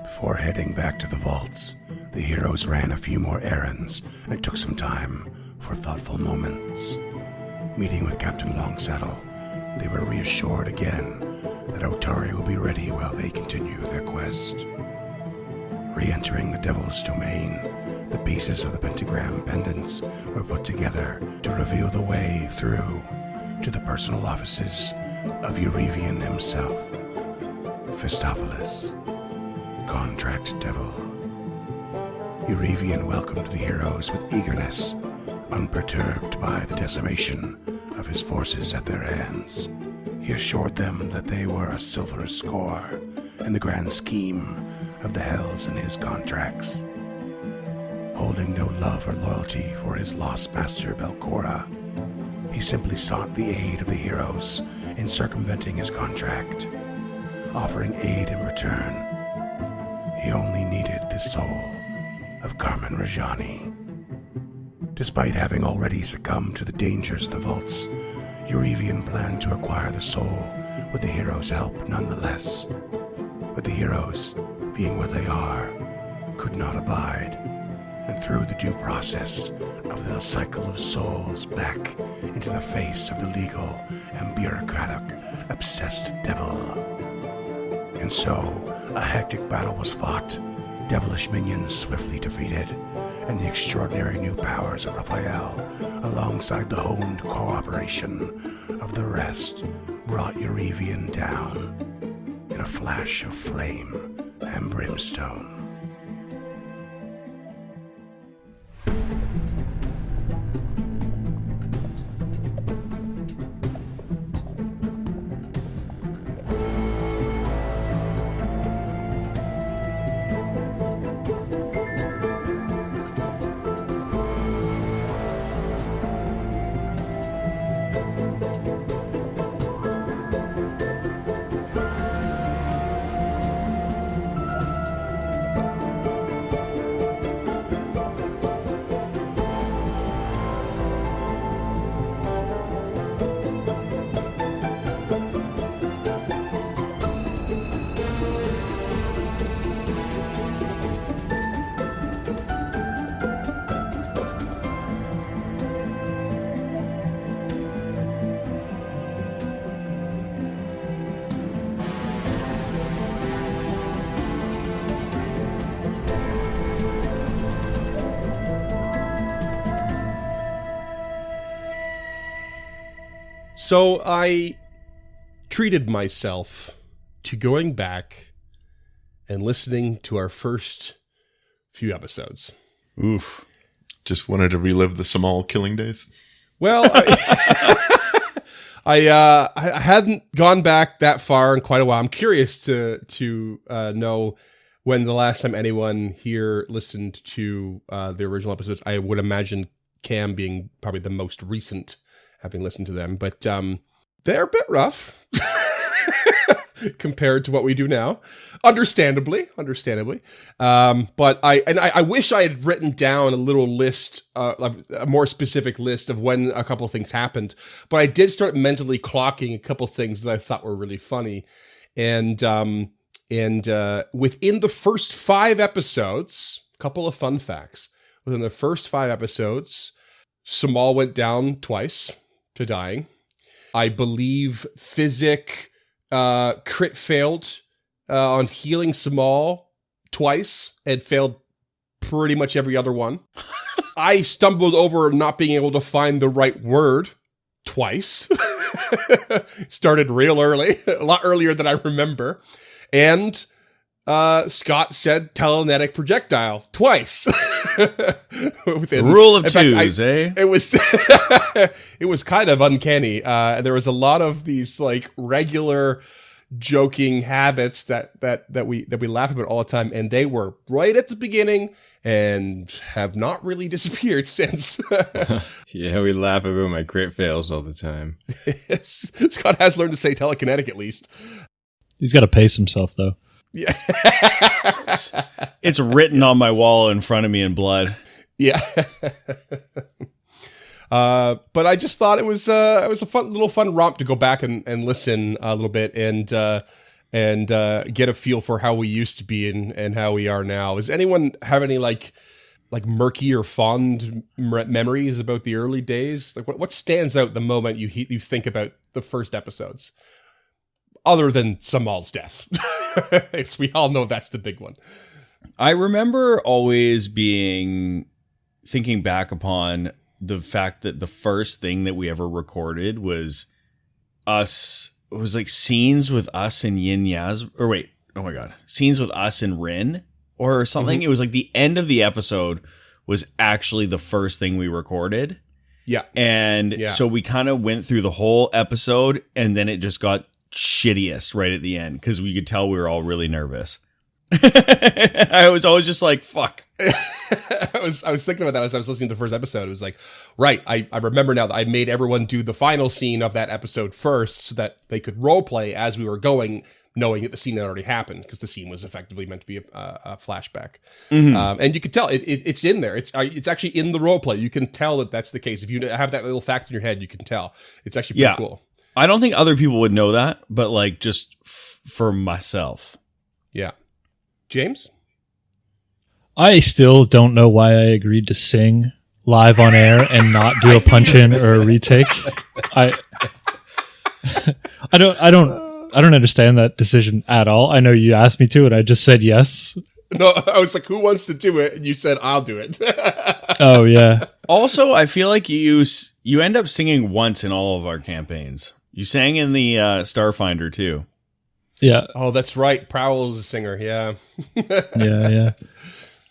Before heading back to the vaults, the heroes ran a few more errands, and it took some time for thoughtful moments. Meeting with Captain Longsaddle, they were reassured again that Otari will be ready while they continue their quest. Re-entering the Devil's Domain, the pieces of the pentagram pendants were put together to reveal the way through to the personal offices of Eurevian himself, Phistophilis, the contract devil. Eurevian welcomed the heroes with eagerness, unperturbed by the decimation of his forces at their hands. He assured them that they were a silver score in the grand scheme of the hells in his contracts. Holding no love or loyalty for his lost master Belcora, he simply sought the aid of the heroes in circumventing his contract, offering aid in return. He only needed the soul of Carmen Rajani. Despite having already succumbed to the dangers of the vaults, Eurevian planned to acquire the soul with the heroes' help nonetheless. But the heroes, being what they are, could not abide, and threw the due process of the cycle of souls back into the face of the legal and bureaucratic obsessed devil. And so, a hectic battle was fought, devilish minions swiftly defeated, and the extraordinary new powers of Raphael, alongside the honed cooperation of the rest, brought Eurevian down in a flash of flame and brimstone. So I treated myself to going back and listening to our first few episodes. Oof. Just wanted to relive the Samal killing days. Well, I hadn't gone back that far in quite a while. I'm curious to know when the last time anyone here listened to the original episodes. I would imagine Cam being probably the most recent, having listened to them, but they're a bit rough compared to what we do now. Understandably. But I wish I had written down a little list, a more specific list of when a couple of things happened. But I did start mentally clocking a couple of things that I thought were really funny, and within the first 5 episodes, a couple of fun facts. Within the first 5 episodes, Samal went down twice to dying. I believe Physic crit failed on healing Samal twice and failed pretty much every other one. I stumbled over not being able to find the right word twice. Started real early, a lot earlier than I remember. And Scott said telekinetic projectile twice. Rule of twos, eh? It was it was kind of uncanny. There was a lot of these like regular joking habits that we laugh about all the time, and they were right at the beginning and have not really disappeared since. Yeah, we laugh about my crit fails all the time. Scott has learned to say telekinetic at least. He's got to pace himself though. Yeah. It's written on my wall in front of me in blood. Yeah. But I just thought it was a fun romp to go back and listen a little bit. And and get a feel for how we used to be and how we are now. Does anyone have any like murky or fond memories about the early days? Like what stands out the moment you think about the first episodes, other than Samal's death? We all know that's the big one. I remember always thinking back upon the fact that the first thing that we ever recorded was us. It was like scenes with us and Yin Yaz, or wait, oh my God, scenes with us and Rin or something. Mm-hmm. It was like the end of the episode was actually the first thing we recorded. Yeah. And so we kind of went through the whole episode, and then it just got shittiest right at the end because we could tell we were all really nervous. I was always just like, fuck. I was thinking about that as I was listening to the first episode. It was like, right, I remember now that I made everyone do the final scene of that episode first so that they could role play as we were going, knowing that the scene had already happened, because the scene was effectively meant to be a flashback. Mm-hmm. And you could tell it's in there. It's actually in the role play. You can tell that that's the case. If you have that little fact in your head, you can tell. It's actually pretty cool. I don't think other people would know that, but like just for myself. Yeah. James? I still don't know why I agreed to sing live on air and not do a punch in or a retake. I don't understand that decision at all. I know you asked me to, and I just said yes. No, I was like, who wants to do it? And you said, I'll do it. Oh, yeah. Also, I feel like you end up singing once in all of our campaigns. You sang in the Starfinder, too. Yeah. Oh, that's right. Prowl is a singer. Yeah. Yeah.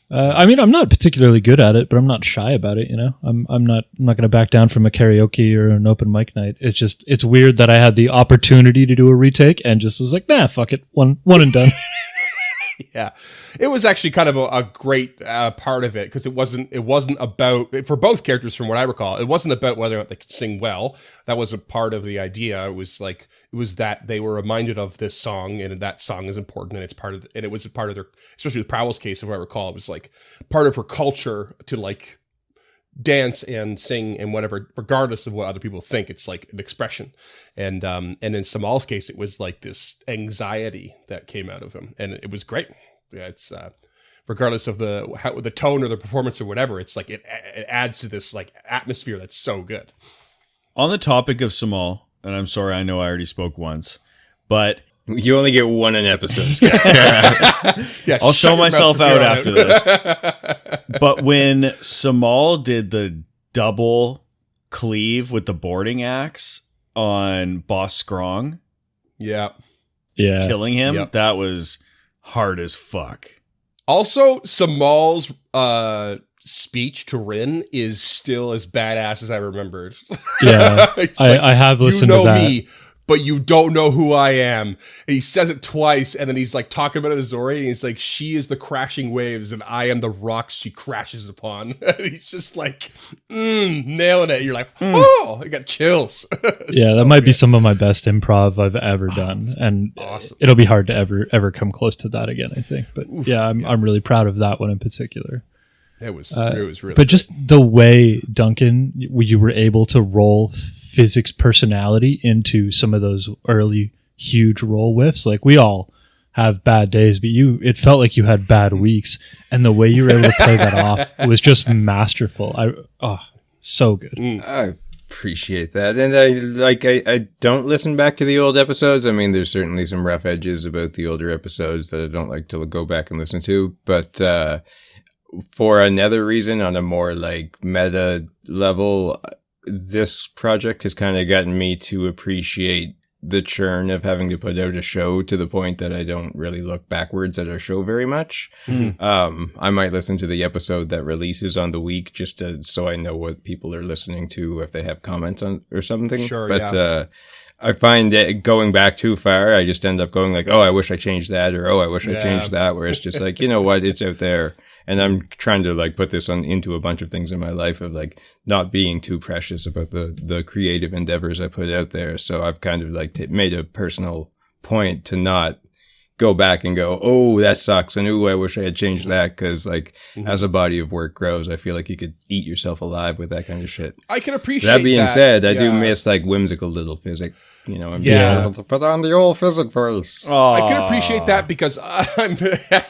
I mean, I'm not particularly good at it, but I'm not shy about it. You know, I'm not going to back down from a karaoke or an open mic night. It's weird that I had the opportunity to do a retake and just was like, nah, fuck it, one and done. Yeah, it was actually kind of a great part of it, because it wasn't about, for both characters from what I recall, it wasn't about whether or not they could sing well. That was a part of the idea. It was that they were reminded of this song, and that song is important, and it was a part of their, especially with Prowl's case, if I recall, it was like part of her culture to like dance and sing and whatever, regardless of what other people think. It's like an expression. And in Samal's case, it was like this anxiety that came out of him, and it was great. Yeah, it's regardless of the tone or the performance or whatever, it's like it adds to this like atmosphere that's so good. On the topic of Samal, and I'm sorry, I know I already spoke once, but you only get one an episode. Yeah, I'll show myself out after this. But when Samal did the double cleave with the boarding axe on Boss Scrong, yeah, killing him, yep. That was hard as fuck. Also, Samal's speech to Rin is still as badass as I remembered. Yeah, I have listened to that. Me, but you don't know who I am. And he says it twice, and then he's like talking about it to Zori, and he's like, she is the crashing waves, and I am the rocks she crashes upon. And he's just like, nailing it. You're like, oh, I got chills. Yeah, that might be some of my best improv I've ever done, and awesome. It'll be hard to ever come close to that again, I think. But I'm really proud of that one in particular. It was really but just the way, Duncan, you were able to roll physics personality into some of those early huge roll whiffs. Like, we all have bad days, but it felt like you had bad weeks, and the way you were able to play that off was just masterful. So good. I appreciate that. And I don't listen back to the old episodes. I mean, there's certainly some rough edges about the older episodes that I don't like to go back and listen to, but for another reason, on a more like meta level, this project has kind of gotten me to appreciate the churn of having to put out a show, to the point that I don't really look backwards at our show very much. Mm-hmm. I might listen to the episode that releases on the week just so I know what people are listening to, if they have comments on or something. Sure, but I find that going back too far, I just end up going like, oh, I wish I changed that, or oh, I wish I changed that, where it's just like, you know what, it's out there. And I'm trying to like put this into a bunch of things in my life, of like not being too precious about the creative endeavors I put out there. So I've kind of like made a personal point to not go back and go, oh, that sucks, and ooh, I wish I had changed that, because like as a body of work grows, I feel like you could eat yourself alive with that kind of shit. I can appreciate that. Being said, I do yeah. miss like whimsical little physic. You know, I'm Yeah. able to put on the old physic voice. I can appreciate that because I'm physic.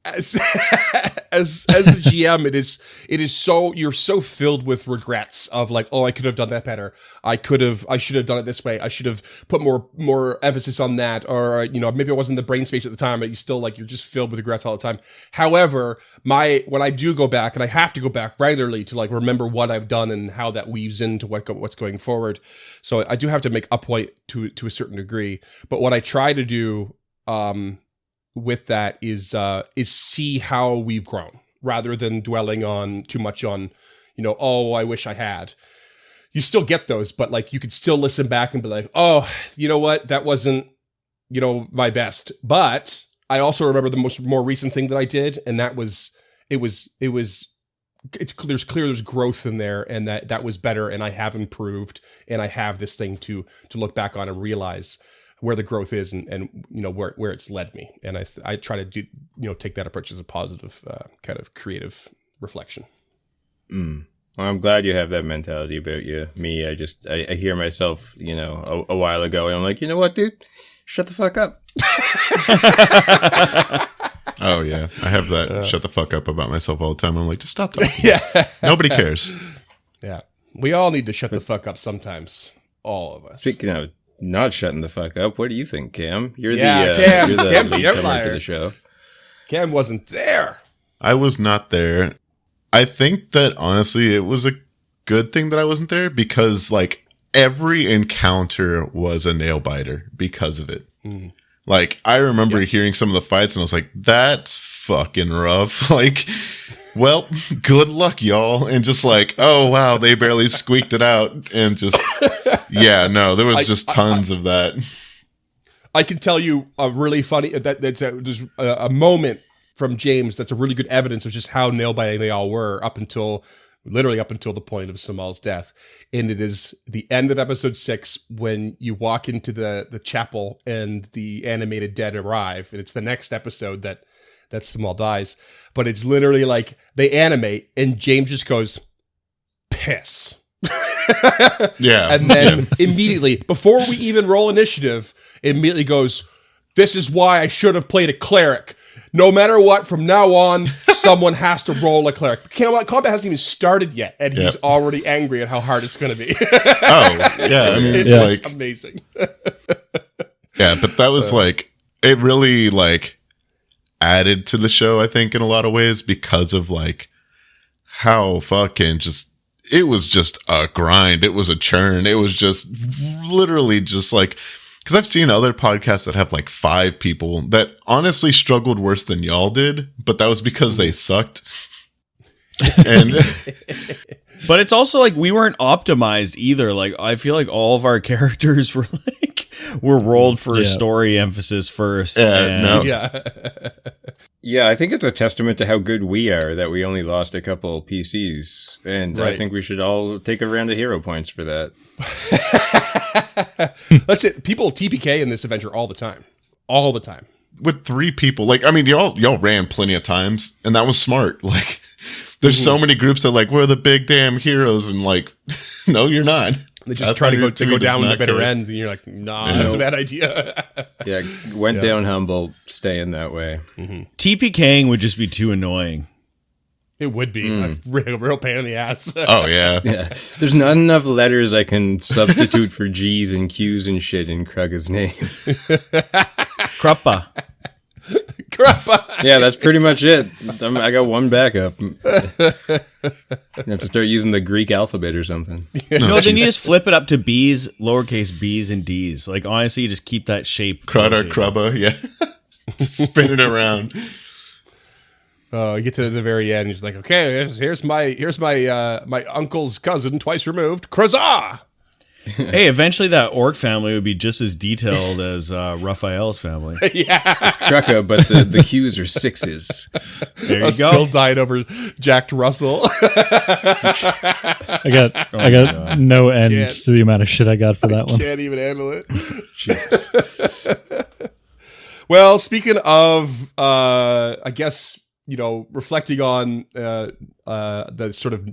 As the GM, it is so, you're so filled with regrets of like, oh, I could have done that better. I should have done it this way. I should have put more emphasis on that, or you know, maybe I wasn't in the brain space at the time, but you still like, you're just filled with regrets all the time. However, when I do go back, and I have to go back regularly to like remember what I've done and how that weaves into what's going forward. So I do have to make a point to a certain degree. But what I try to do with that is see how we've grown rather than dwelling on too much on, you know, oh, I wish I had. You still get those, but like you could still listen back and be like, oh, you know what, that wasn't, you know, my best. But I also remember the more recent thing that I did, and that was there's growth in there, and that was better, and I have improved, and I have this thing to look back on and realize where the growth is, and you know where it's led me, and I try to do, you know, take that approach as a positive kind of creative reflection. Well, I'm glad you have that mentality about you. Me, I hear myself, you know, a while ago, and I'm like, you know what, dude, shut the fuck up. Oh yeah, I have that shut the fuck up about myself all the time. I'm like, just stop talking. Yeah, Nobody cares. Yeah, we all need to shut the fuck up sometimes. All of us. Speaking of not shutting the fuck up, what do you think, Cam? You're Cam. you're the Cam's the lead comer outlier. to the show. Cam wasn't there. I was not there. I think that honestly, it was a good thing that I wasn't there, because like every encounter was a nail biter because of it. Mm. Like I remember hearing some of the fights, and I was like, that's fucking rough. Like, well, good luck, y'all. And just like, oh wow, they barely squeaked it out, and just yeah, no, there was just tons of that. I can tell you a really funny there's a moment from James that's a really good evidence of just how nail biting they all were literally up until the point of Samal's death. And it is the end of episode 6 when you walk into the chapel and the animated dead arrive, and it's the next episode that Samal dies. But it's literally like they animate and James just goes, piss. Yeah. And then immediately, before we even roll initiative, immediately goes, this is why I should have played a cleric. No matter what, from now on, someone has to roll a cleric. Combat hasn't even started yet, and he's already angry at how hard it's going to be. Oh, yeah. I mean, it's amazing. Yeah, but that was like, it really like added to the show, I think, in a lot of ways, because of like how fucking it was just a grind. It was a churn. It was just literally just like, because I've seen other podcasts that have like 5 people that honestly struggled worse than y'all did, but that was because they sucked. And but it's also like we weren't optimized either. Like I feel like all of our characters were rolled for story emphasis first. Yeah, I think it's a testament to how good we are that we only lost a couple PCs, and I think we should all take a round of hero points for that. That's it. People TPK in this adventure all the time. with 3 people, like, I mean, y'all ran plenty of times, and that was smart. Like, there's so many groups that like, we're the big damn heroes, and like, no, you're not. They just try to go down the bitter end, and you're like, nah, that's a bad idea. Went down humble, staying that way. Mm-hmm. TPKing would just be too annoying. It would be a real pain in the ass. Oh, yeah. There's not enough letters I can substitute for G's and Q's and shit in Krugga's name. Kruppa. Yeah, that's pretty much it. I got one backup. I have to start using the Greek alphabet or something. No, then you just flip it up to B's, lowercase B's and D's. Like, honestly, you just keep that shape. Crudder, Crubba, yeah. Spin it around. You get to the very end, and he's like, okay, here's my my uncle's cousin, twice removed, Krazah. Hey, eventually that orc family would be just as detailed as Raphael's family. Yeah. It's Krugga, but the Q's are 6s. There you go. Still died over Jack Russell. I got no end to the amount of shit I got for that one. Can't even handle it. Jesus. Well, speaking of, I guess, reflecting on the sort of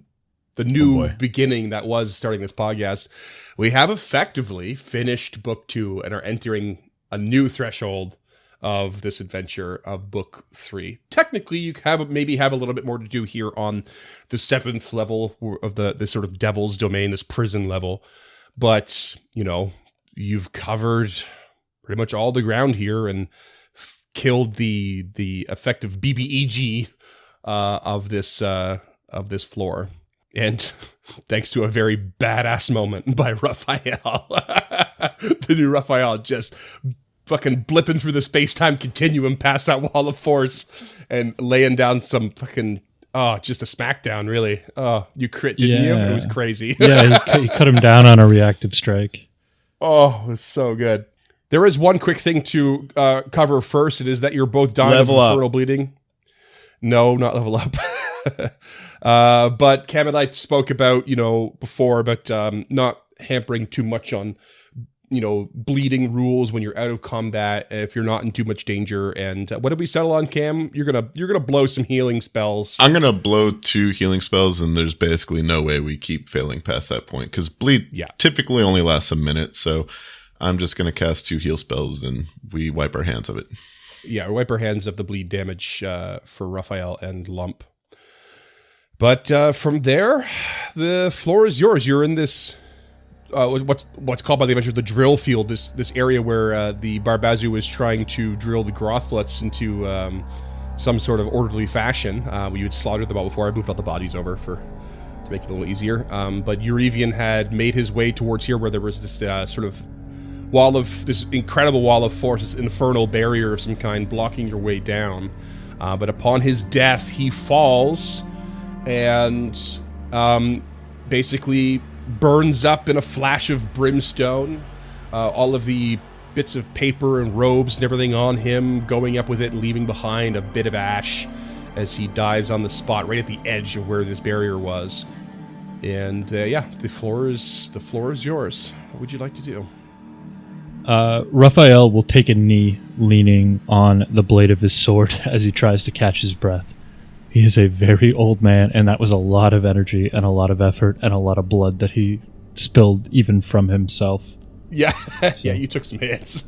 the new beginning that was starting this podcast, we have effectively finished book 2 and are entering a new threshold of this adventure of book 3. Technically, you maybe have a little bit more to do here on the 7th level of the sort of devil's domain, this prison level. But, you've covered pretty much all the ground here and killed the effective BBEG of this floor. And thanks to a very badass moment by Raphael, the new Raphael just fucking blipping through the space-time continuum past that wall of force and laying down some fucking, just a smackdown, really. Oh, you crit, didn't you? It was crazy. Yeah, he cut him down on a reactive strike. Oh, it was so good. There is one quick thing to cover first. It is that you're both dying of infernal bleeding. No, not level up. But Cam and I spoke about, before about not hampering too much on, bleeding rules when you're out of combat, if you're not in too much danger. And what did we settle on, Cam? You're gonna blow some healing spells. I'm gonna blow 2 healing spells, and there's basically no way we keep failing past that point because bleed typically only lasts a minute. So I'm just gonna cast 2 heal spells, and we wipe our hands of it. Yeah, wipe our hands of the bleed damage for Raphael and Lump. But from there, the floor is yours. You're in this what's called by the adventure the drill field. This area where the Barbazu is trying to drill the Grothluts into some sort of orderly fashion. We had slaughtered them all before. I moved all the bodies over to make it a little easier. But Eurevian had made his way towards here, where there was this sort of this incredible wall of force, this infernal barrier of some kind blocking your way down. But upon his death, he falls and basically burns up in a flash of brimstone. All of the bits of paper and robes and everything on him going up with it, leaving behind a bit of ash as he dies on the spot right at the edge of where this barrier was. And the floor is yours. What would you like to do? Raphael will take a knee, leaning on the blade of his sword as he tries to catch his breath. He is a very old man, and that was a lot of energy and a lot of effort and a lot of blood that he spilled even from himself. Yeah, yeah, you took some hits.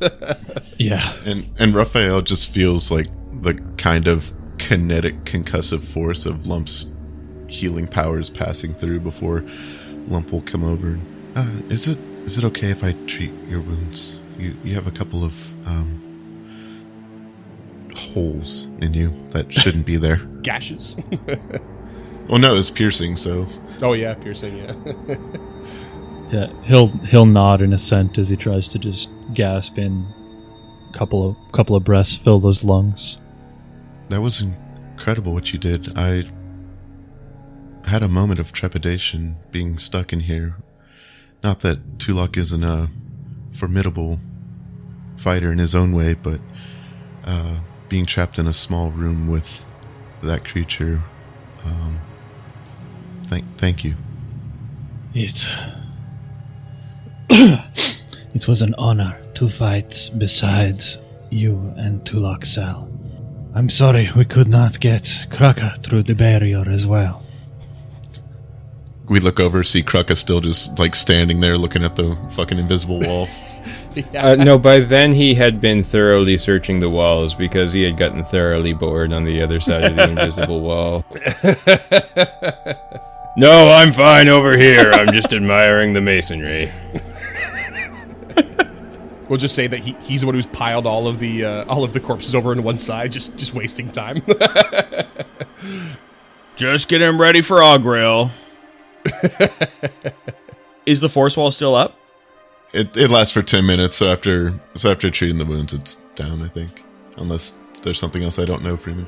Yeah. And Raphael just feels like the kind of kinetic concussive force of Lump's healing powers passing through before Lump will come over. Is it okay if I treat your wounds? You have a couple of holes in you that shouldn't be there. Gashes? Well, no, it's piercing, so... Oh, yeah, piercing, yeah. Yeah, he'll nod in assent as he tries to just gasp in a couple of breaths, fill those lungs. That was incredible what you did. I had a moment of trepidation being stuck in here. Not that Tulok isn't a formidable fighter in his own way, but being trapped in a small room with that creature, thank you. It was an honor to fight beside you and Tulok Sal. I'm sorry we could not get Kraka through the barrier as well. We look over, see Kraka still just like standing there looking at the fucking invisible wall. No, by then he had been thoroughly searching the walls because he had gotten thoroughly bored on the other side of the invisible wall. No, I'm fine over here. I'm just admiring the masonry. We'll just say that he's the one who's piled all of the corpses over on one side, just wasting time. Just get him ready for Augrail. Is the force wall still up? It lasts for 10 minutes, so after treating the wounds, it's down, I think. Unless there's something else I don't know, Freeman.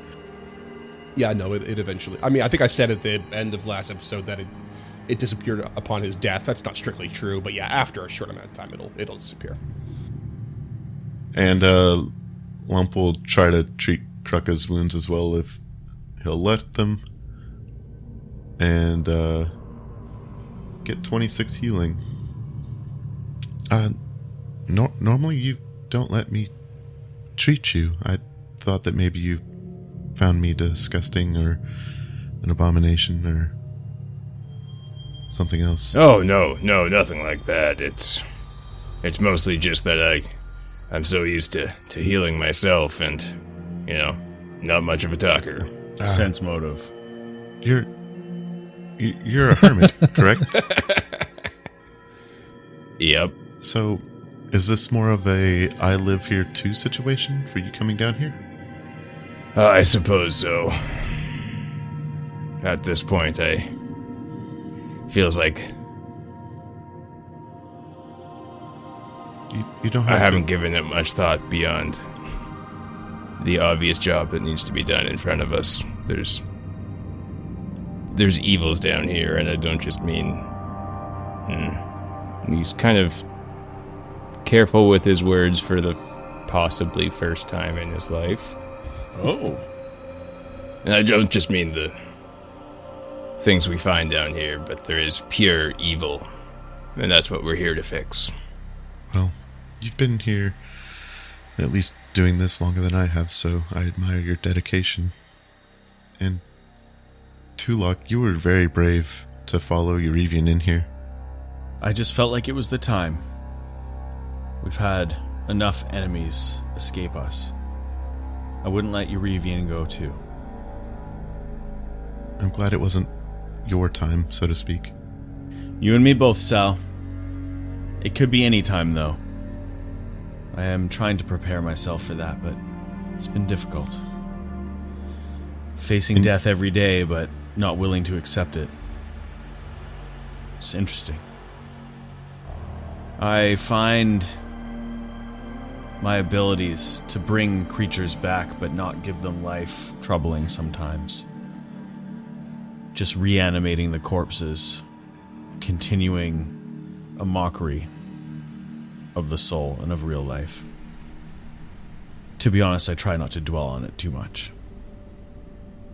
Yeah, no, it eventually... I mean, I think I said at the end of last episode that it disappeared upon his death. That's not strictly true, but yeah, after a short amount of time, it'll disappear. And Lump will try to treat Kraka's wounds as well if he'll let them. And get 26 healing. Normally you don't let me treat you. I thought that maybe you found me disgusting or an abomination or something else. Oh, no, nothing like that. It's mostly just that I'm so used to healing myself and, not much of a talker. Sense motive. You're a hermit, correct? Yep. So, is this more of a I live here too situation for you coming down here? I suppose so. At this point, feels like you don't have I haven't given it much thought beyond the obvious job that needs to be done in front of us. There's evils down here, and I don't just mean... He's kind of careful with his words for the possibly first time in his life. Oh. And I don't just mean the things we find down here, but there is pure evil, and that's what we're here to fix. Well, you've been here at least doing this longer than I have, so I admire your dedication. And Tulok, you were very brave to follow Eurevian in here. I just felt like it was the time. We've had enough enemies escape us. I wouldn't let Eurevian go too. I'm glad it wasn't your time, so to speak. You and me both, Sal. It could be any time, though. I am trying to prepare myself for that, but it's been difficult. Facing death every day, but not willing to accept it. It's interesting. I find my abilities to bring creatures back but not give them life troubling sometimes. Just reanimating the corpses, continuing a mockery of the soul and of real life. To be honest, I try not to dwell on it too much.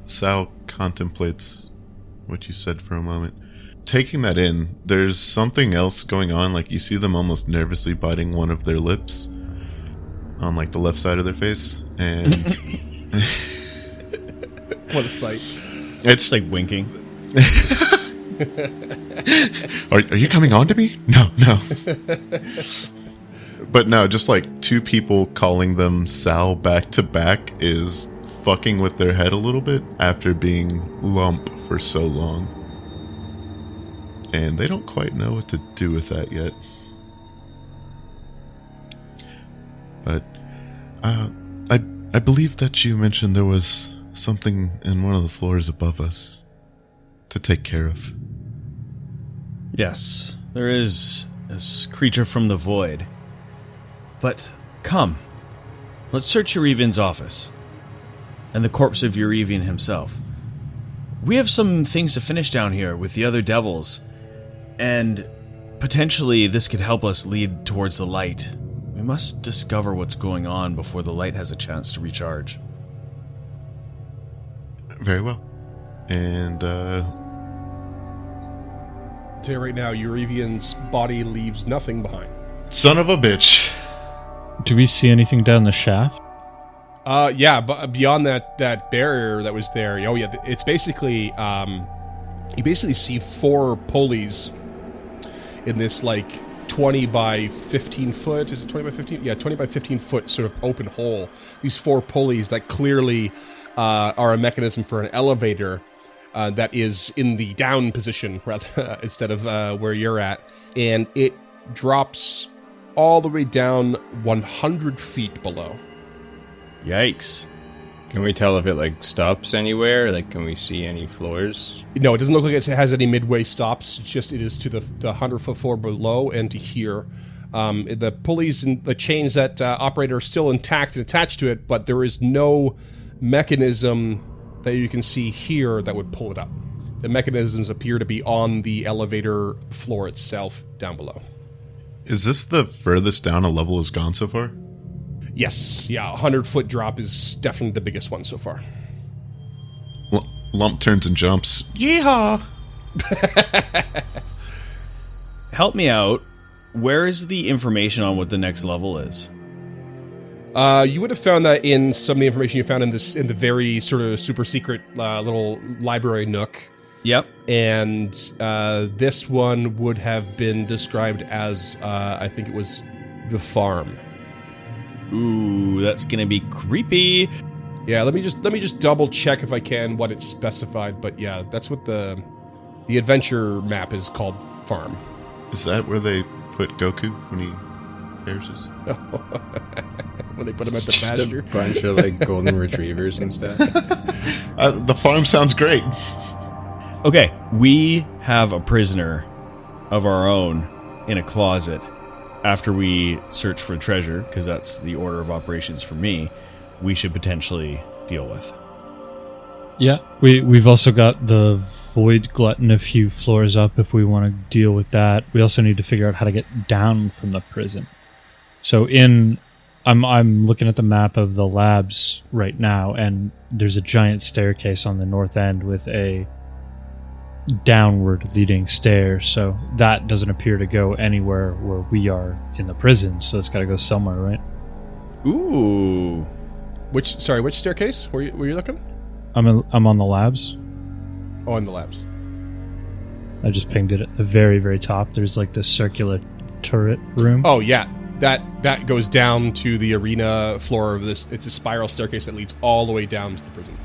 Sal contemplates what you said for a moment. Taking that in, there's something else going on. Like, you see them almost nervously biting one of their lips on, like, the left side of their face. And What a sight. it's Like winking. Are you coming on to me? No. But no, just like two people calling them Sal back to back is fucking with their head a little bit after being Lump for so long. And they don't quite know what to do with that yet. But I believe that you mentioned there was something in one of the floors above us to take care of. Yes, there is this creature from the void. But come, let's search Eurevian's office and the corpse of Eurevian himself. We have some things to finish down here with the other devils, and potentially this could help us lead towards the light. We must discover what's going on before the light has a chance to recharge. Very well. And Tell you right now, Eurevian's body leaves nothing behind. son of a bitch. Do we see anything down the shaft? Yeah, but beyond that barrier that was there, oh yeah, it's basically you basically see 4 pulleys in this like 20 by 15 foot. Is it 20 by 15? Yeah, 20 by 15 foot sort of open hole. These 4 pulleys that clearly are a mechanism for an elevator that is in the down position rather instead of where you're at, and it drops all the way down 100 feet below. Yikes. Can we tell if it, like, stops anywhere? Like, can we see any floors? No, it doesn't look like it has any midway stops. It's just it is to the 100-foot floor below and to here. The pulleys and the chains that operate are still intact and attached to it, but there is no mechanism that you can see here that would pull it up. The mechanisms appear to be on the elevator floor itself down below. Is this the furthest down a level has gone so far? Yes, yeah, 100-foot drop is definitely the biggest one so far. Lump turns and jumps. Yeehaw! Help me out. Where is the information on what the next level is? You would have found that in some of the information you found in the very sort of super secret little library nook. Yep. And this one would have been described as, I think it was the farm. Ooh, that's gonna be creepy. Yeah, let me just double check if I can what it's specified. But yeah, that's what the adventure map is called, farm. Is that where they put Goku when he perishes? When they put him at the Just pasture. a bunch of like golden retrievers and stuff. The farm sounds great. Okay, we have a prisoner of our own in a closet. After we search for treasure, because that's the order of operations for me, we should potentially deal with. Yeah, we've also got the Void Glutton a few floors up if we want to deal with that. We also need to figure out how to get down from the prison. So I'm looking at the map of the labs right now, and there's a giant staircase on the north end with a downward leading stair. So that doesn't appear to go anywhere where we are in the prison. So it's got to go somewhere, right? Ooh. Which staircase were you looking? I'm on the labs. Oh, in the labs. I just pinged it at the very, very top. There's like this circular turret room. Oh yeah, that goes down to the arena floor of this. It's a spiral staircase that leads all the way down to the prison.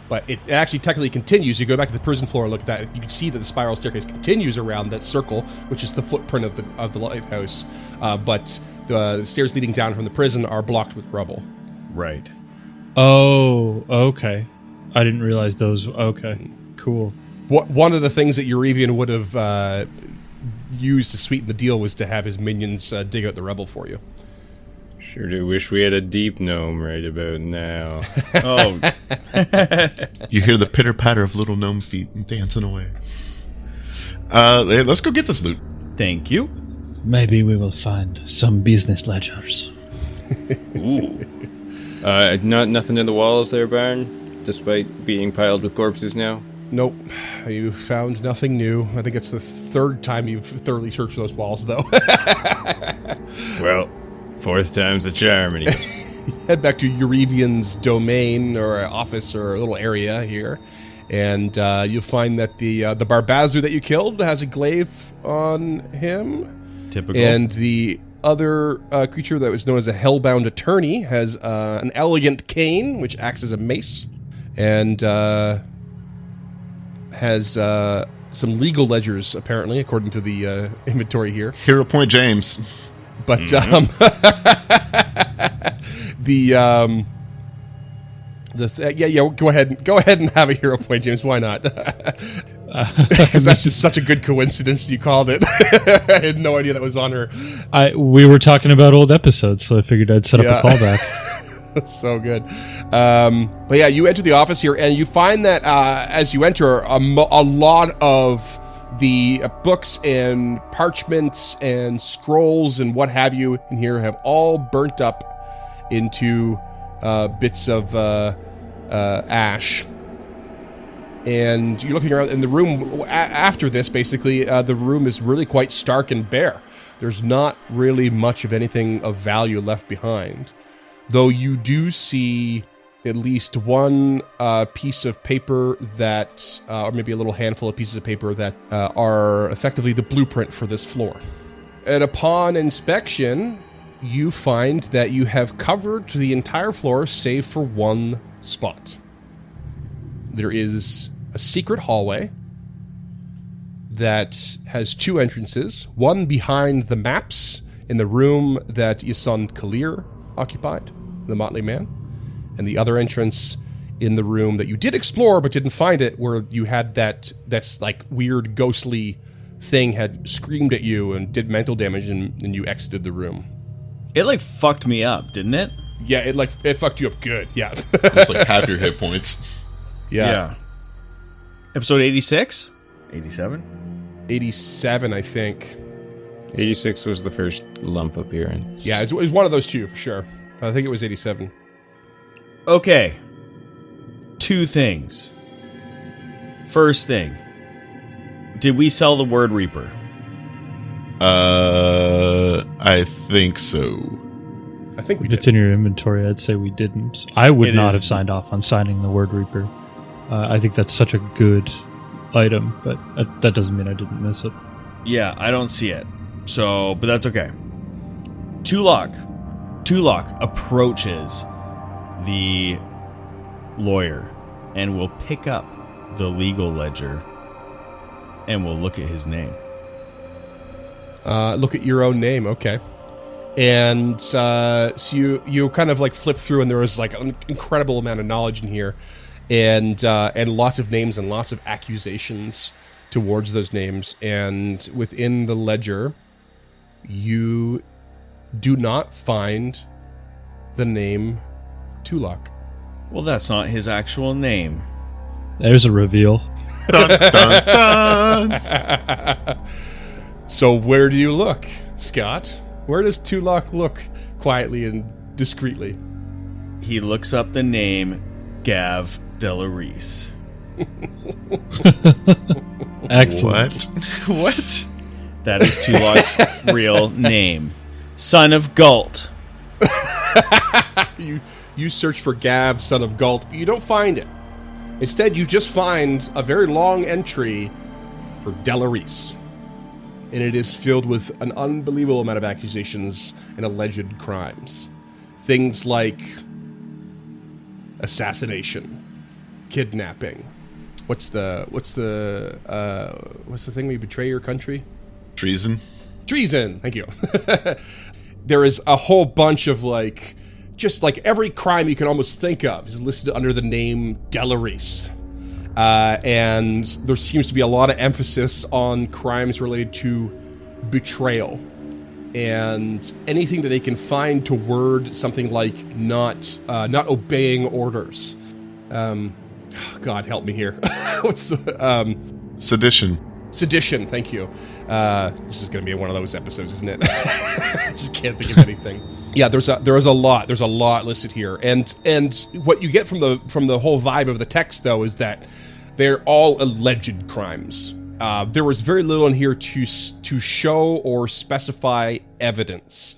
But it actually technically continues. You go back to the prison floor and look at that. You can see that the spiral staircase continues around that circle, which is the footprint of the lighthouse. But the stairs leading down from the prison are blocked with rubble. Right. Oh, okay. I didn't realize those. Okay, cool. One of the things that Eurevian would have used to sweeten the deal was to have his minions dig out the rubble for you. Sure do wish we had a deep gnome right about now. Oh. You hear the pitter patter of little gnome feet dancing away. Let's go get this loot. Thank you. Maybe we will find some business ledgers. Ooh. Nothing in the walls there, Baron, despite being piled with corpses now. Nope, you found nothing new. I think it's the third time you've thoroughly searched those walls, though. Well, fourth time's the charm. And Head back to Eurevian's domain or office or little area here, and you'll find that the Barbazu that you killed has a glaive on him. Typical. And the other creature that was known as a Hellbound Attorney has an elegant cane, which acts as a mace, and has some legal ledgers, apparently, according to the inventory here. Hero Point James. But go ahead and have a hero point, James. Why not? Because that's just such a good coincidence. You called it. I had no idea that was on her. We were talking about old episodes, so I figured I'd set up a callback. So good. But yeah, you enter the office here, and you find that as you enter, a lot of the books and parchments and scrolls and what have you in here have all burnt up into bits of ash. And you're looking around in the room after this, basically, the room is really quite stark and bare. There's not really much of anything of value left behind. Though you do see at least one piece of paper that, or maybe a little handful of pieces of paper that are effectively the blueprint for this floor. And upon inspection, you find that you have covered the entire floor save for one spot. There is a secret hallway that has two entrances, one behind the maps in the room that Yasun Kalir occupied, the Motley Man, and the other entrance in the room that you did explore but didn't find it, where you had that's like weird ghostly thing had screamed at you and did mental damage, and you exited the room. It like fucked me up, didn't it? Yeah, it fucked you up good. Yeah. It's like half your hit points. Yeah. Episode 86? 87? 87, I think. 86 was the first lump appearance. Yeah, it was one of those two for sure. I think it was 87. Okay. Two things. First thing. Did we sell the Word Reaper? I think so. I think we If it's did. in your inventory, I'd say we didn't. I would It not is- have signed off on signing the Word Reaper. I think that's such a good item, but that doesn't mean I didn't miss it. Yeah, I don't see it. So, but that's okay. Tulok approaches the lawyer and will pick up the legal ledger and will look at his name. Look at your own name, okay. And so you kind of like flip through, and there is like an incredible amount of knowledge in here, and lots of names and lots of accusations towards those names. And within the ledger, you do not find the name Tulok. Well, that's not his actual name. There's a reveal. Dun, dun, dun. So where do you look, Scott? Where does Tulok look quietly and discreetly? He looks up the name Gav Delarise. Excellent. What? That is Tulok's real name. Son of Galt. You search for Gav, son of Galt, but you don't find it. Instead, you just find a very long entry for Delarise. And it is filled with an unbelievable amount of accusations and alleged crimes. Things like assassination, kidnapping. What's the thing where you betray your country? Treason. Treason. Thank you. There is a whole bunch of just every crime you can almost think of is listed under the name Delarise. And there seems to be a lot of emphasis on crimes related to betrayal and anything that they can find to word something like not obeying orders. God help me here. What's the Sedition. sedition? Thank you. This is going to be one of those episodes, isn't it? I just can't think of anything. Yeah, there's a lot listed here, and what you get from the whole vibe of the text, though, is that they're all alleged crimes. There was very little in here to show or specify evidence.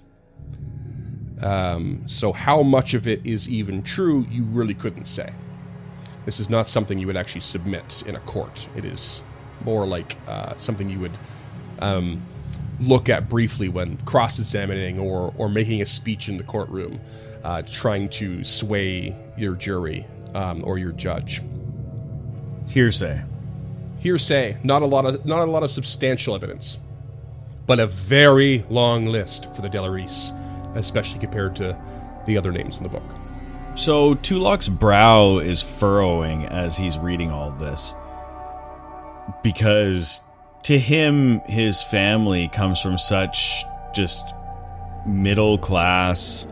So how much of it is even true, you really couldn't say. This is not something you would actually submit in a court. It is more like something you would look at briefly when cross-examining or making a speech in the courtroom, trying to sway your jury or your judge. Hearsay. Hearsay, not a lot of substantial evidence, but a very long list for the Delarise, especially compared to the other names in the book. So Tulok's brow is furrowing as he's reading all of this. Because to him, his family comes from such just middle class,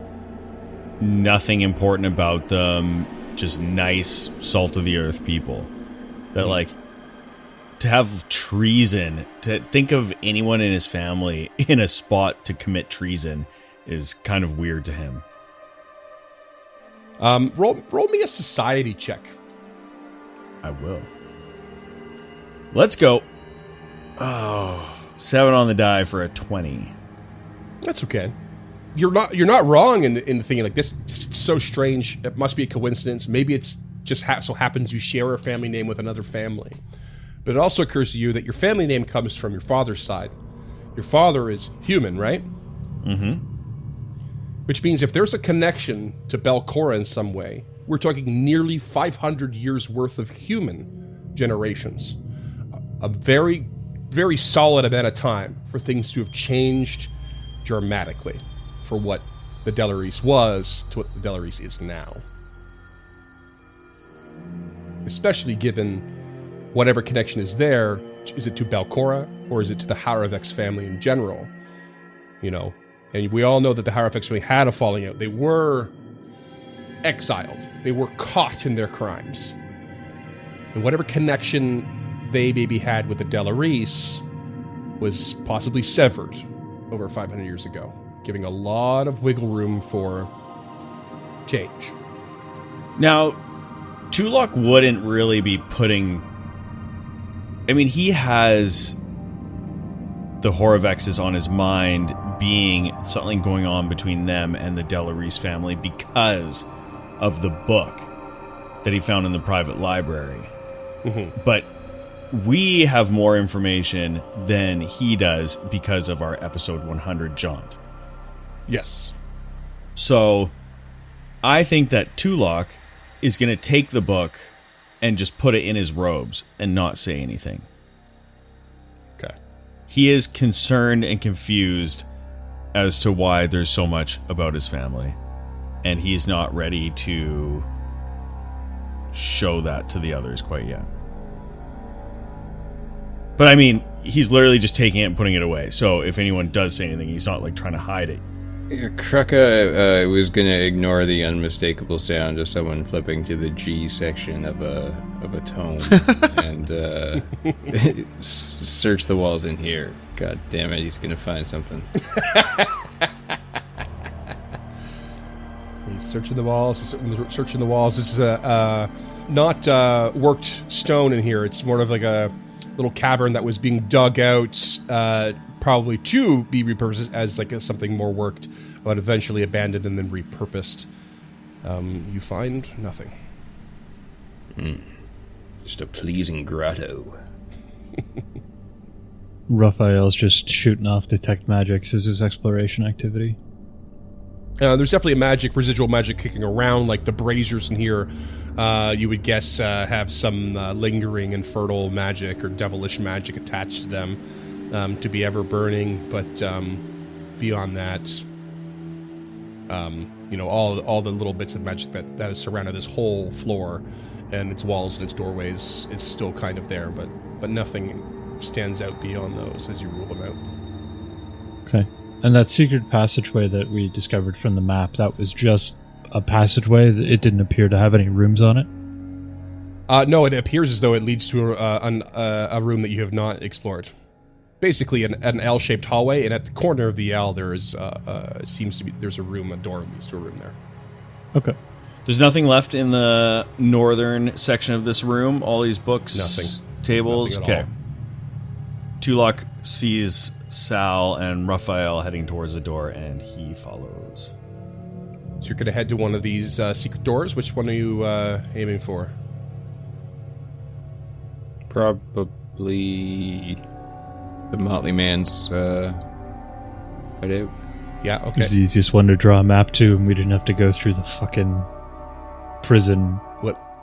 nothing important about them, just nice, salt of the earth people. That to have treason, to think of anyone in his family in a spot to commit treason is kind of weird to him. Roll me a society check. I will. Let's go. Oh, 7 on the die for a 20. That's okay. You're not wrong in thinking like this. It's so strange. It must be a coincidence. Maybe it's just so happens you share a family name with another family. But it also occurs to you that your family name comes from your father's side. Your father is human, right? Mm-hmm. Which means if there's a connection to Belcora in some way, we're talking nearly 500 years worth of human generations. A very, very solid amount of time for things to have changed dramatically for what the Delarise was to what the Delarise is now. Especially given whatever connection is there, is it to Belcora or is it to the Haravex family in general? You know, and we all know that the Haravex family had a falling out. They were exiled. They were caught in their crimes. And whatever connection they maybe had with the Delarise was possibly severed over 500 years ago, giving a lot of wiggle room for change. Now, Tulok wouldn't really be putting... I mean, he has the Horovexes on his mind being something going on between them and the Delarice family because of the book that he found in the private library. Mm-hmm. But we have more information than he does because of our episode 100 jaunt. Yes. So I think that Tulok is going to take the book and just put it in his robes and not say anything. Okay. He is concerned and confused as to why there's so much about his family. And he's not ready to show that to the others quite yet. But I mean, he's literally just taking it and putting it away. So if anyone does say anything, he's not like trying to hide it. Krucka was going to ignore the unmistakable sound of someone flipping to the G section of a tome and search the walls in here. God damn it, he's going to find something. He's searching the walls. Searching the walls. This is a not worked stone in here. It's more of like a little cavern that was being dug out, probably to be repurposed as like something more worked, but eventually abandoned and then repurposed. You find nothing. Just a pleasing grotto. Raphael's just shooting off detect magics as his exploration activity. There's definitely a residual magic kicking around, like the braziers in here, you would guess have some lingering and fertile magic or devilish magic attached to them to be ever burning, but beyond that, all the little bits of magic that has surrounded this whole floor and its walls and its doorways is still kind of there, but nothing stands out beyond those as you rule them out. Okay. And that secret passageway that we discovered from the map, that was just a passageway? It didn't appear to have any rooms on it? No, it appears as though it leads to a room that you have not explored. Basically, an L-shaped hallway, and at the corner of the L, there's there's a room, a door leads to a room there. Okay. There's nothing left in the northern section of this room? All these books? Nothing. Tables? Nothing at okay. Tulok sees Sal and Raphael heading towards the door, and he follows. So you're going to head to one of these secret doors. Which one are you aiming for? Probably the Motley Man's hideout. Yeah, It okay. was the easiest one to draw a map to, and we didn't have to go through the fucking prison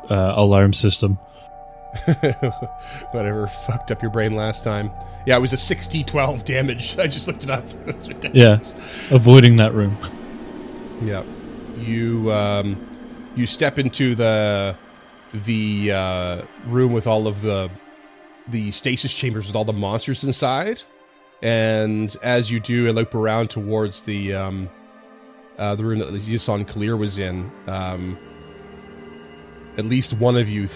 alarm system. Whatever fucked up your brain last time. Yeah, it was a 6d12 damage. I just looked it up. That's ridiculous. Yeah, avoiding that room. Yeah. You step into the room with all of the stasis chambers with all the monsters inside, and as you do, I look around towards the room that Yusan Kalir was in. At least one of you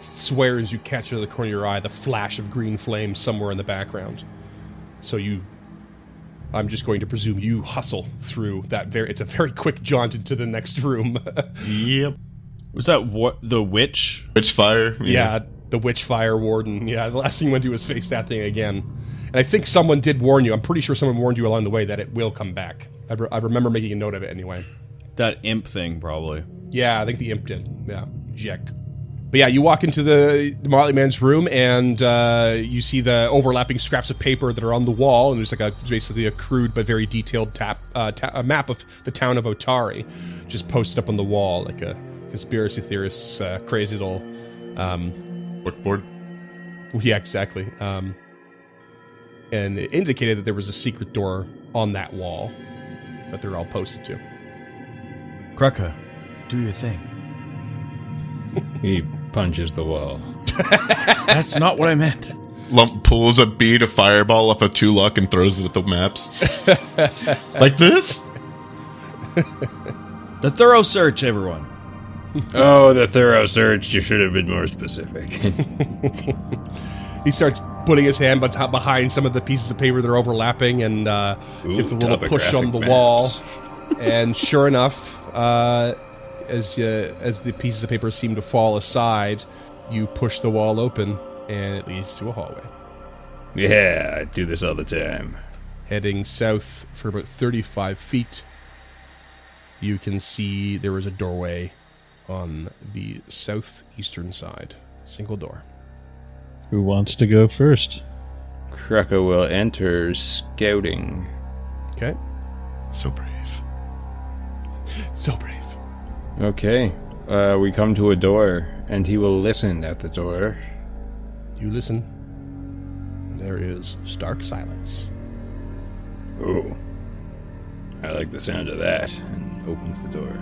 swears you catch out of the corner of your eye the flash of green flame somewhere in the background. So I'm just going to presume you hustle through that. It's a very quick jaunt into the next room. Yep. Was that the witch? Witch fire. Yeah, the witch fire warden. Yeah, the last thing you want to do is face that thing again. And I think someone did warn you. I'm pretty sure someone warned you along the way that it will come back. I remember making a note of it anyway. That imp thing, probably. Yeah, I think the imp did. Yeah, Jack. But yeah, you walk into the Motley Man's room, and you see the overlapping scraps of paper that are on the wall, and there's basically a crude but very detailed a map of the town of Otari, just posted up on the wall like a conspiracy theorist's crazy little Bookboard. Yeah, exactly. And it indicated that there was a secret door on that wall that they're all posted to. Krucka, do your thing. He punches the wall. That's not what I meant. Lump pulls a bead of fireball off a Tulok and throws it at the maps. Like this? The thorough search, everyone. Oh, the thorough search. You should have been more specific. He starts putting his hand behind some of the pieces of paper that are overlapping and gives a little push on the wall. And sure enough, as the pieces of paper seem to fall aside, you push the wall open, and it leads to a hallway. Yeah, I do this all the time. Heading south for about 35 feet, you can see there is a doorway on the southeastern side. Single door. Who wants to go first? Krucka will enter scouting. Okay. So brave. So brave. Okay. We come to a door, and he will listen at the door. You listen. There is stark silence. Ooh. I like the sound of that. And opens the door.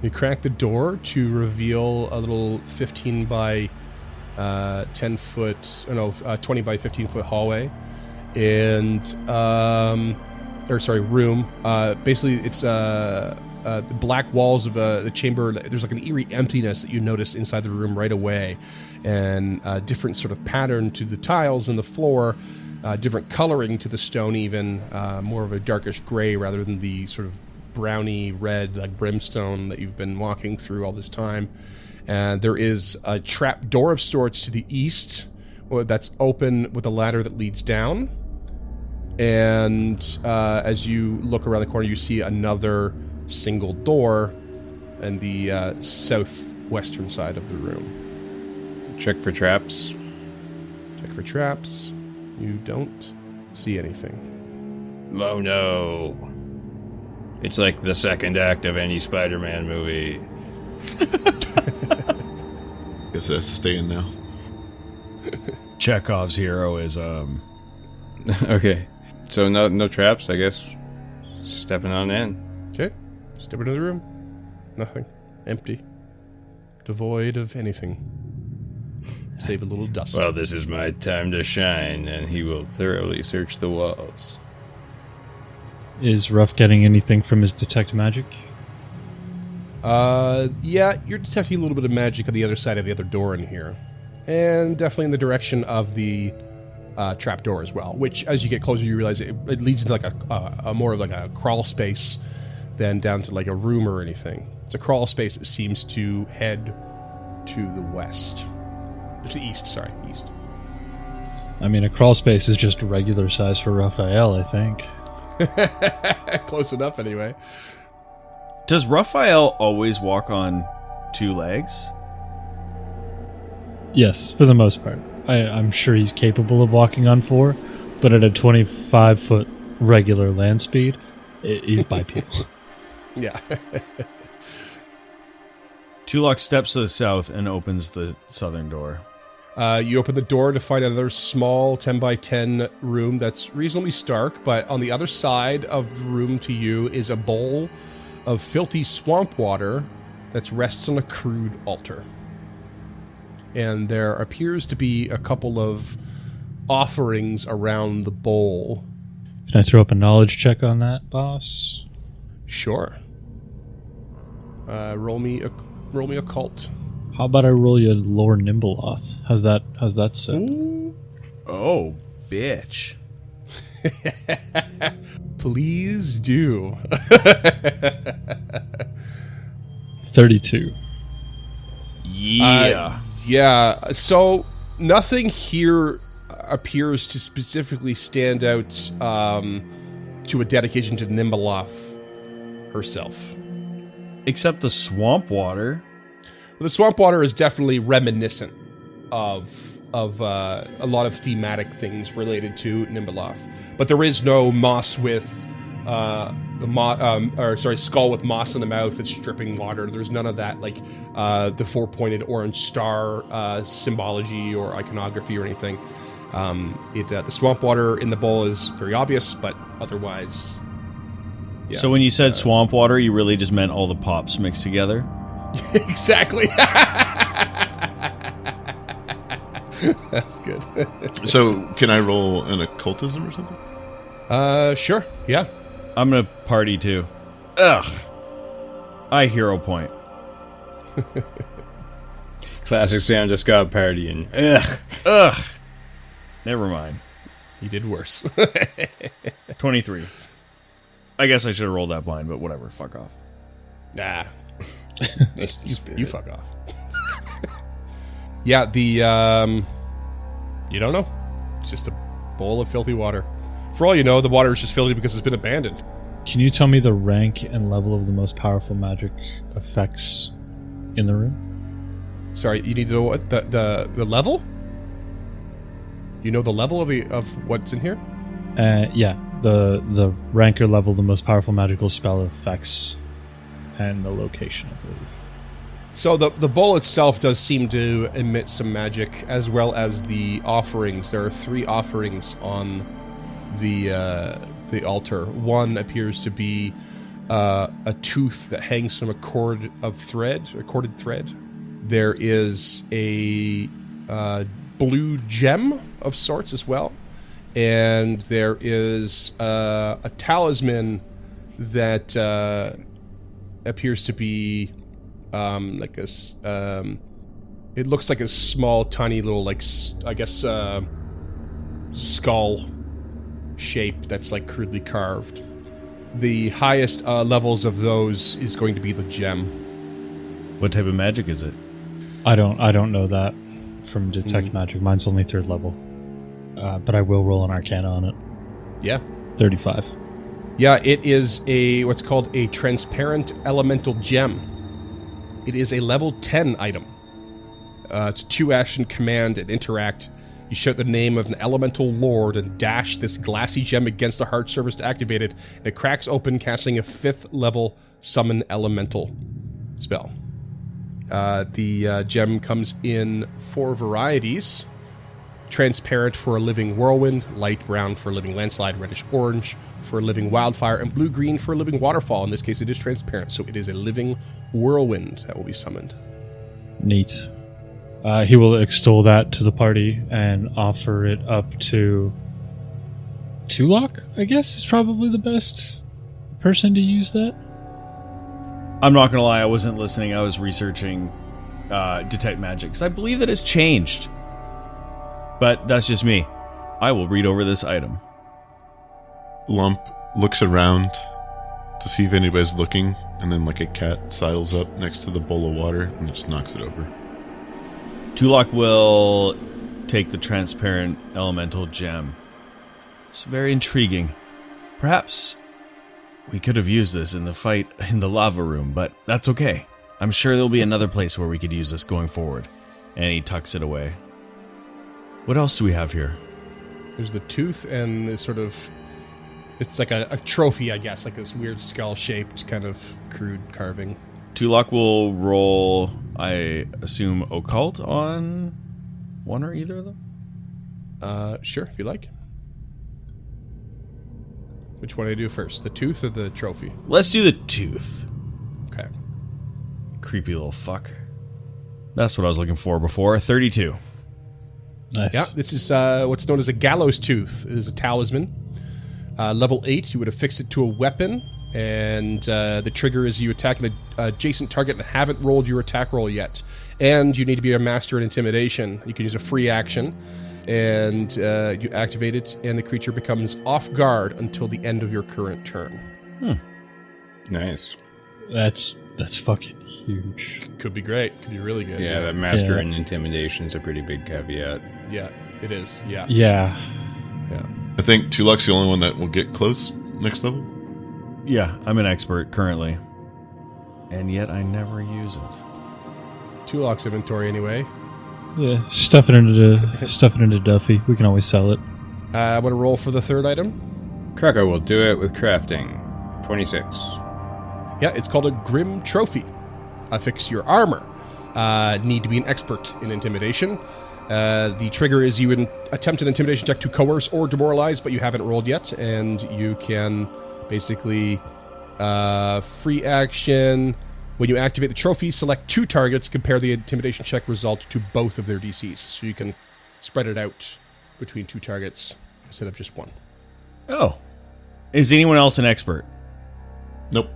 You crack the door to reveal a little 15 by 10 foot, 20 by 15 foot hallway, and room. Basically, it's the black walls of the chamber. There's like an eerie emptiness that you notice inside the room right away, and a different sort of pattern to the tiles and the floor, different coloring to the stone, even more of a darkish gray rather than the sort of browny red like brimstone that you've been walking through all this time. And there is a trap door of sorts to the east that's open with a ladder that leads down. And as you look around the corner, you see another single door in the southwestern side of the room. Check for traps. Check for traps. You don't see anything. Oh no. It's like the second act of any Spider-Man movie. Guess that's staying now. Chekhov's hero is Okay. So no traps, I guess. Stepping on in. Okay. Step into the room. Nothing. Empty. Devoid of anything. Save a little dust. Well, this is my time to shine, and he will thoroughly search the walls. Is Ruff getting anything from his detect magic? Yeah, you're detecting a little bit of magic on the other side of the other door in here. And definitely in the direction of the trap door as well, which as you get closer you realize it leads into like a more of like a crawl space than down to like a room or anything. It's a crawl space that seems to head to the west. To the east, sorry, east. I mean, a crawl space is just regular size for Raphael, I think. Close enough anyway. Does Raphael always walk on two legs? Yes, for the most part. I'm sure he's capable of walking on four, but at a 25-foot regular land speed, he's bipedal. Yeah. Tulok steps to the south and opens the southern door. You open the door to find another small 10 by 10 room that's reasonably stark, but on the other side of the room to you is a bowl of filthy swamp water that rests on a crude altar. And there appears to be a couple of offerings around the bowl. Can I throw up a knowledge check on that, boss? Sure. Roll me occult. How about I roll you a lore Nimbleoth? How's that sit? Ooh. Oh, bitch. Please do. 32. Yeah. Yeah, so nothing here appears to specifically stand out to a dedication to Nimbleoth herself. Except the swamp water. The swamp water is definitely reminiscent of a lot of thematic things related to Nimbleoth, but there is no moss with skull with moss in the mouth that's dripping water. There's none of that, like the four-pointed orange star symbology or iconography or anything. The swamp water in the bowl is very obvious, but otherwise, yeah. So when you said swamp water, you really just meant all the pops mixed together? Exactly. That's good. So, can I roll an occultism or something? Sure. Yeah. I'm gonna party too. Ugh. I hero point. Classic Sam just got partying. Ugh. Ugh. Never mind. You did worse. 23. I guess I should have rolled that blind, but whatever. Fuck off. Nah. That's the spirit. You fuck off. Yeah, you don't know. It's just a bowl of filthy water. For all you know, the water is just filthy because it's been abandoned. Can you tell me the rank and level of the most powerful magic effects in the room? Sorry, you need to know what the level? You know the level of what's in here? Yeah, the rank or level of the most powerful magical spell effects and the location, I believe. So the bowl itself does seem to emit some magic, as well as the offerings. There are 3 offerings on the altar. One appears to be a tooth that hangs from a corded thread. There is a blue gem of sorts as well, and there is a talisman that appears to be like a. It looks like a small, tiny little, like I guess, skull shape that's like crudely carved. The highest levels of those is going to be the gem. What type of magic is it? I don't know that from detect magic. Mine's only 3rd level, but I will roll an Arcana on it. Yeah. 35. Yeah, it is what's called a transparent elemental gem. It is a level 10 item. It's a 2-action command and interact. You shout the name of an elemental lord and dash this glassy gem against the heart surface to activate it. And it cracks open, casting a 5th level summon elemental spell. The gem comes in 4 varieties. Transparent for a living whirlwind, light brown for a living landslide, reddish orange for a living wildfire, and blue-green for a living waterfall. In this case, it is transparent, so it is a living whirlwind that will be summoned. Neat. He will extol that to the party and offer it up to Tulok, I guess, is probably the best person to use that. I'm not gonna lie, I wasn't listening. I was researching detect magic, because I believe that it's changed. But that's just me. I will read over this item. Lump looks around to see if anybody's looking, and then like a cat sidles up next to the bowl of water and just knocks it over. Tulok will take the transparent elemental gem. It's very intriguing. Perhaps we could have used this in the fight in the lava room, but that's okay. I'm sure there'll be another place where we could use this going forward. And he tucks it away. What else do we have here? There's the tooth and this sort of... It's like a trophy, I guess, like this weird skull-shaped kind of crude carving. Tulok will roll, I assume, occult on one or either of them? Sure, if you like. Which one do I do first? The tooth or the trophy? Let's do the tooth. Okay. Creepy little fuck. That's what I was looking for before. 32. Nice. Yeah, this is what's known as a gallows tooth. It is a talisman. Level 8, you would affix it to a weapon, and the trigger is you attack an adjacent target and haven't rolled your attack roll yet. And you need to be a master in intimidation. You can use a free action, and you activate it, and the creature becomes off guard until the end of your current turn. Nice. That's fucking huge. Could be great. Could be really good. Yeah, that master Yeah. in intimidation is a pretty big caveat. Yeah, it is. Yeah. Yeah. Yeah. I think Tulok's the only one that will get close next level. Yeah, I'm an expert currently. And yet I never use it. Tulok's inventory, anyway. Yeah. Stuff it into Duffy. We can always sell it. I want to roll for the third item. Krakow will do it with crafting. 26. Yeah, it's called a Grim Trophy. Affix your armor. Need to be an expert in intimidation. The trigger is you would attempt an intimidation check to coerce or demoralize, but you haven't rolled yet, and you can basically free action. When you activate the trophy, select 2 targets, compare the intimidation check result to both of their DCs, so you can spread it out between 2 targets instead of just 1. Oh. Is anyone else an expert? Nope.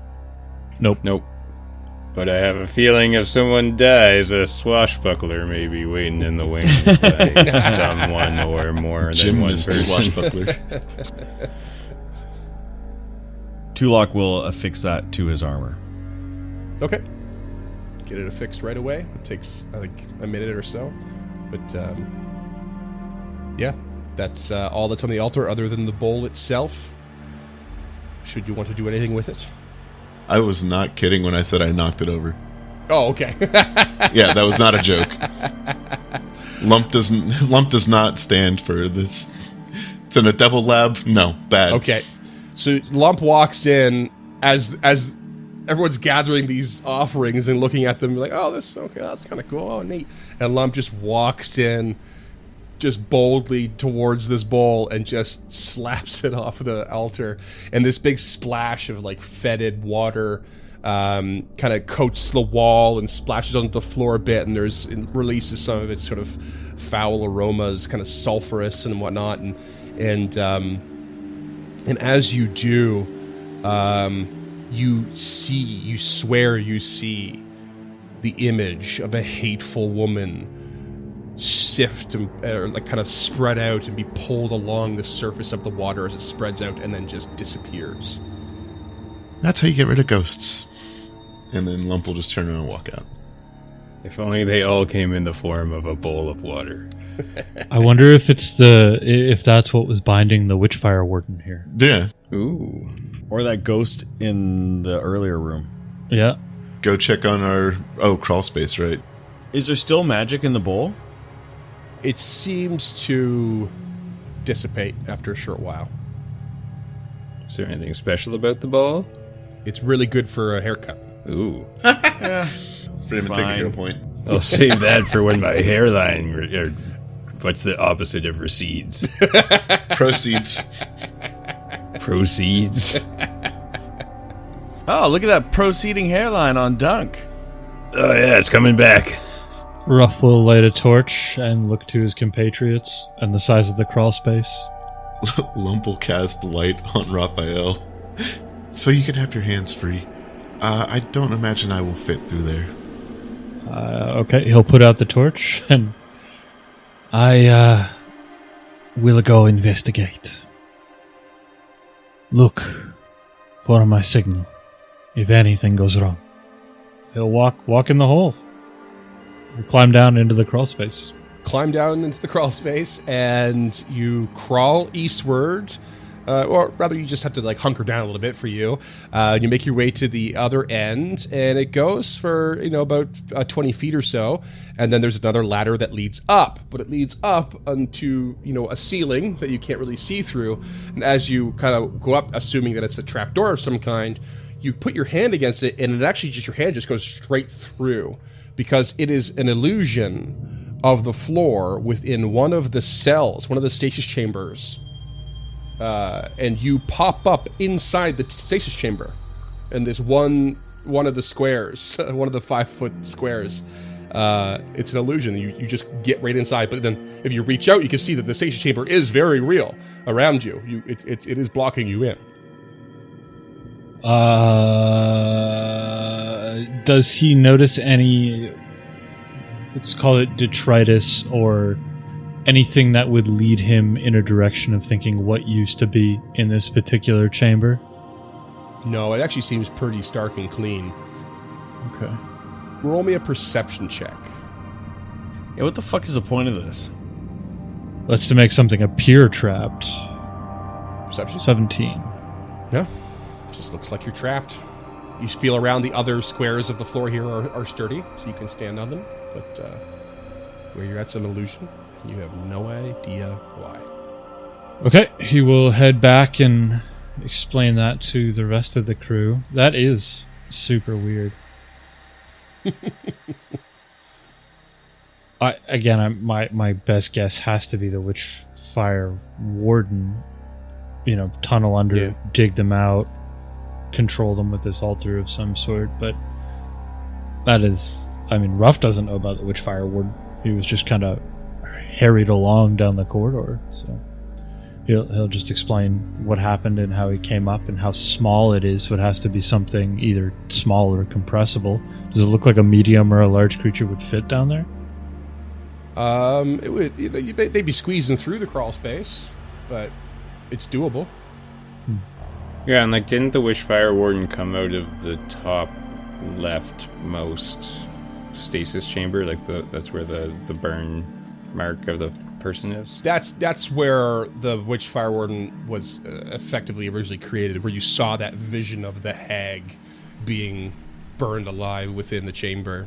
Nope. But I have a feeling if someone dies, a swashbuckler may be waiting in the wings by someone or more than one Gymnast person. swashbuckler. Tulok will affix that to his armor. Okay. Get it affixed right away. It takes, I think, a minute or so. But, yeah. That's all that's on the altar other than the bowl itself. Should you want to do anything with it? I was not kidding when I said I knocked it over. Oh, okay. Yeah, that was not a joke. Lump does not stand for this. It's in a devil lab. No, bad. Okay. So Lump walks in as everyone's gathering these offerings and looking at them like, oh, that's kind of cool. Oh, neat. And Lump just walks in just boldly towards this bowl and just slaps it off the altar. And this big splash of like fetid water kind of coats the wall and splashes onto the floor a bit, and releases some of its sort of foul aromas, kind of sulfurous and whatnot. And as you do, you swear you see the image of a hateful woman sift or like kind of spread out and be pulled along the surface of the water as it spreads out and then just disappears. That's how you get rid of ghosts. And then Lump will just turn around and walk out. If only they all came in the form of a bowl of water. I wonder if if that's what was binding the Witchfire Warden here. Yeah. Ooh. Or that ghost in the earlier room. Yeah. Go check on our crawl space, right? Is there still magic in the bowl? It seems to dissipate after a short while. Is there anything special about the bowl? It's really good for a haircut. Ooh. Yeah. Freeman, take a hero point. I'll save that for when my hairline... or what's the opposite of recedes? Proceeds. Proceeds. Oh, look at that proceeding hairline on Dunk. Oh yeah, it's coming back. Ruff will light a torch and look to his compatriots and the size of the crawl space. Lump will cast light on Raphael, so you can have your hands free. I don't imagine I will fit through there. Okay, he'll put out the torch and I will go investigate. Look for my signal if anything goes wrong. He'll walk in the hole. He'll climb down into the crawl space. Climb down into the crawl space, and you crawl eastward, or rather you just have to like hunker down a little bit for you. You make your way to the other end, and it goes for about 20 feet or so, and then there's another ladder that leads up, but it leads up onto a ceiling that you can't really see through. And as you kind of go up, assuming that it's a trapdoor of some kind, you put your hand against it, and it actually your hand just goes straight through, because it is an illusion of the floor within one of the cells, one of the stasis chambers. And you pop up inside the stasis chamber. And there's one of the squares, one of the 5-foot squares. It's an illusion. You just get right inside. But then if you reach out, you can see that the stasis chamber is very real around you. It is blocking you in. Does he notice any, let's call it detritus, or anything that would lead him in a direction of thinking what used to be in this particular chamber? No, it actually seems pretty stark and clean. Okay. Roll me a perception check. Yeah, what the fuck is the point of this? Let's to make something appear trapped. Perception? 17. Yeah. Just looks like you're trapped. You feel around, the other squares of the floor here are sturdy, so you can stand on them. But where you're at's an illusion. You have no idea why. Okay, he will head back and explain that to the rest of the crew. That is super weird. My best guess has to be the Witchfire Warden. Tunnel under, dig them out, control them with this altar of some sort. But that is, Ruff doesn't know about the Witchfire Warden. He was just kind of harried along down the corridor, so he'll just explain what happened and how he came up and how small it is. So it has to be something either small or compressible. Does it look like a medium or a large creature would fit down there? It would. They'd be squeezing through the crawl space, but it's doable. Yeah, and didn't the Witchfire Warden come out of the top leftmost stasis chamber? That's where the burn mark of the person is? That's where the Witch Fire Warden was effectively originally created, where you saw that vision of the hag being burned alive within the chamber.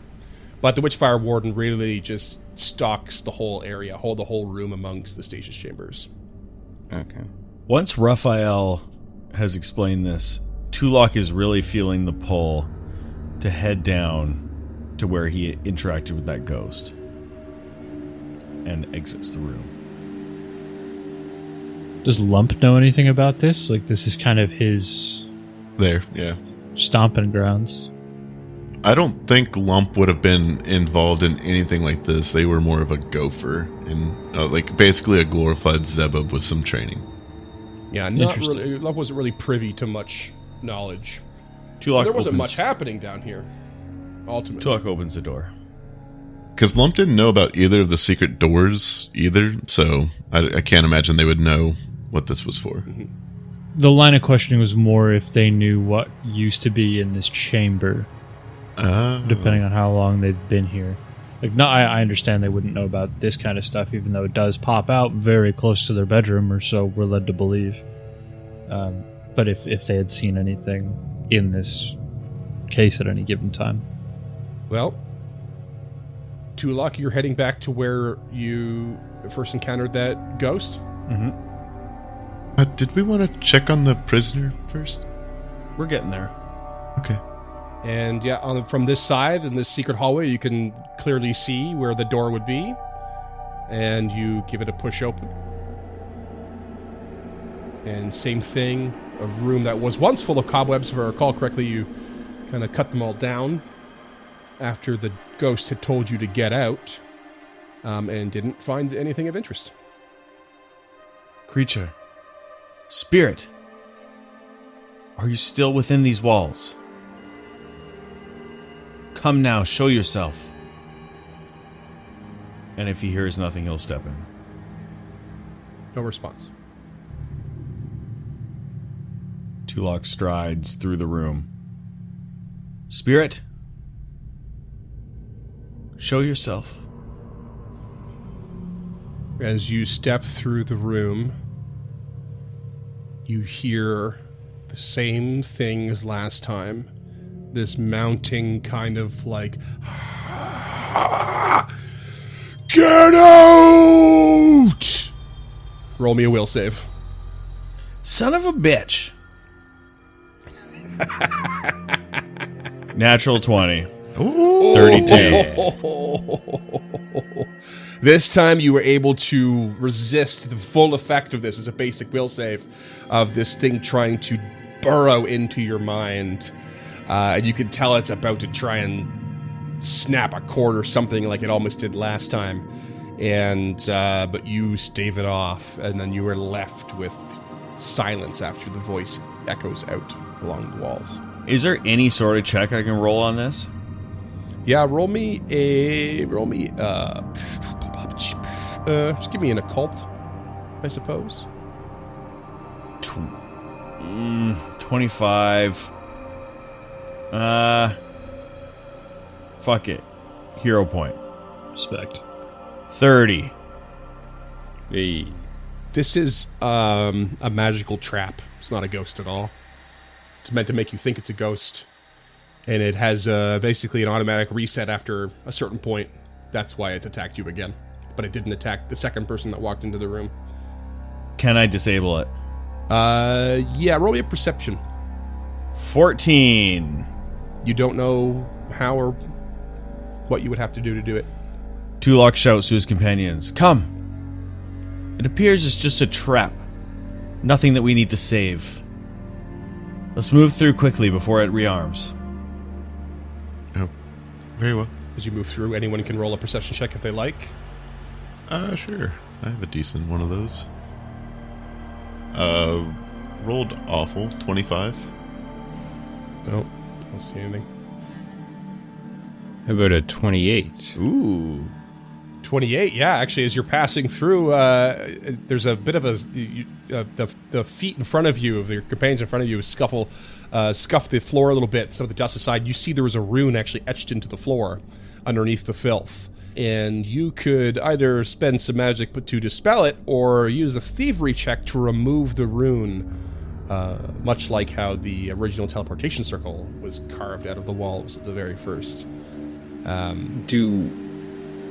But the Witch Fire Warden really just stalks the whole area, the whole room amongst the stasis chambers. Okay. Once Raphael has explained this, Tulok is really feeling the pull to head down to where he interacted with that ghost and exits the room. Does Lump know anything about this? Like, this is kind of his There, yeah. stomping grounds. I don't think Lump would have been involved in anything like this. They were more of a gopher and like basically a glorified Zebub with some training. Yeah, not Interesting. really. Love wasn't really privy to much knowledge. Tulok There wasn't opens- much happening down here. Ultimately, Tulok opens the door. Because Lump didn't know about either of the secret doors either, so I can't imagine they would know what this was for. The line of questioning was more if they knew what used to be in this chamber, depending on how long they've been here. Like, no, I understand they wouldn't know about this kind of stuff, even though it does pop out very close to their bedroom, or so we're led to believe. But if they had seen anything in this case at any given time. well, Tulok, you're heading back to where you first encountered that ghost. Mm-hmm. Did we want to check on the prisoner first? We're getting there. Okay. And yeah, from this side, in this secret hallway, you can clearly see where the door would be. And you give it a push open. And same thing, a room that was once full of cobwebs, if I recall correctly, you kind of cut them all down after the ghost had told you to get out, and didn't find anything of interest. Creature. Spirit. Are you still within these walls? Come now, show yourself. And if he hears nothing, he'll step in. No response. Tulok strides through the room. Spirit. Show yourself. As you step through the room, you hear the same thing as last time. This mounting kind of like, get out! Roll me a will save. Son of a bitch. Natural 20. 32. This time you were able to resist the full effect of this as a basic will save of this thing trying to burrow into your mind. And you can tell it's about to try and snap a cord or something like it almost did last time. And but you stave it off, and then you are left with silence after the voice echoes out along the walls. Is there any sort of check I can roll on this? Yeah, just give me an occult, I suppose. 25. Fuck it. Hero point. Respect. 30. Hey. This is a magical trap. It's not a ghost at all. It's meant to make you think it's a ghost. And it has basically an automatic reset after a certain point. That's why it's attacked you again. But it didn't attack the second person that walked into the room. Can I disable it? Yeah, roll me a perception. 14. You don't know how or what you would have to do it. Tulok shouts to his companions. Come. It appears it's just a trap. Nothing that we need to save. Let's move through quickly before it rearms. Oh, very well. As you move through, anyone can roll a perception check if they like. Sure. I have a decent one of those. Rolled awful. 25. No, don't see anything. How about a 28? Ooh. 28, yeah. Actually, as you're passing through, there's a bit of the feet in front of you, of your companions in front of you, scuff the floor a little bit, some of the dust aside. You see there was a rune actually etched into the floor underneath the filth. and you could either spend some magic to dispel it, or use a thievery check to remove the rune, much like how the original teleportation circle was carved out of the walls at the very first. Do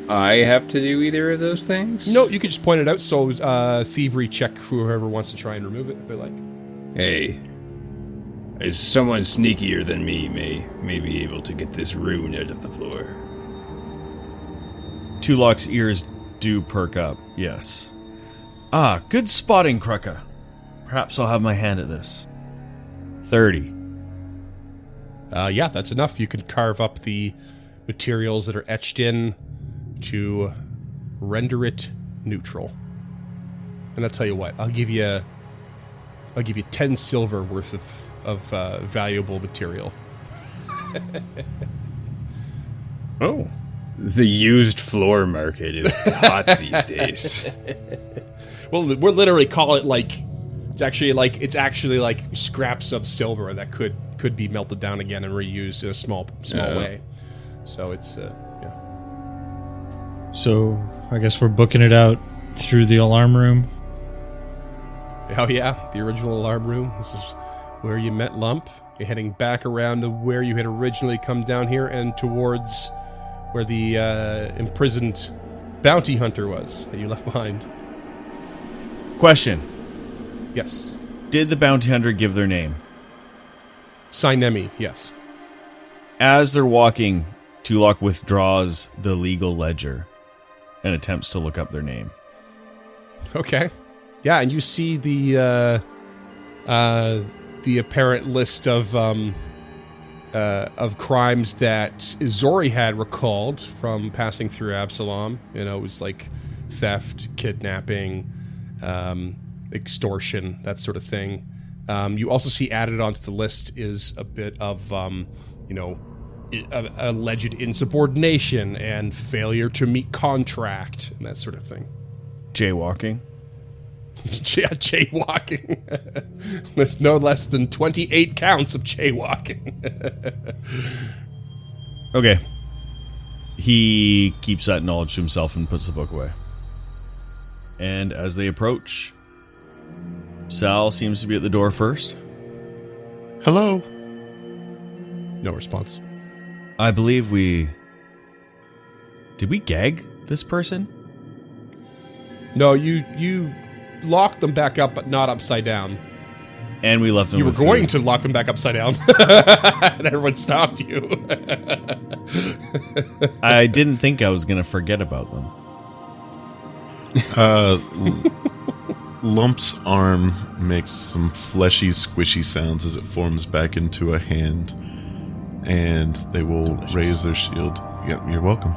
I have to do either of those things? No, you could just point it out, so thievery check whoever wants to try and remove it, if they like. Hey, is someone sneakier than me may be able to get this rune out of the floor. Tulok's ears do perk up, yes. Ah, good spotting, Krucka. Perhaps I'll have my hand at this. 30. Yeah, that's enough. You can carve up the materials that are etched in to render it neutral. And I'll tell you what, I'll give you 10 silver worth of valuable material. Oh. The used floor market is hot these days. Well, we're literally call it like it's actually like scraps of silver that could be melted down again and reused in a small way. So it's yeah. So I guess we're booking it out through the alarm room. Oh yeah, the original alarm room. This is where you met Lump. You're heading back around to where you had originally come down here and towards where the imprisoned bounty hunter was that you left behind. Question. Yes. Did the bounty hunter give their name? Sinemi, yes. As they're walking, Tulok withdraws the legal ledger and attempts to look up their name. Okay. Yeah, and you see the apparent list of crimes that Zori had recalled from passing through Absalom. You know, it was like theft, kidnapping, extortion, that sort of thing. You also see added onto the list is a bit of, alleged insubordination and failure to meet contract and that sort of thing. Jaywalking. Yeah, jaywalking. There's no less than 28 counts of jaywalking. Okay. He keeps that knowledge to himself and puts the book away. And as they approach, Sal seems to be at the door first. Hello. No response. I believe Did we gag this person? No, you locked them back up, but not upside down. And we left them You were with going food. to lock them back upside down, and everyone stopped you. I didn't think I was going to forget about them. Lump's arm makes some fleshy, squishy sounds as it forms back into a hand, and they will raise their shield. Yep, you're welcome.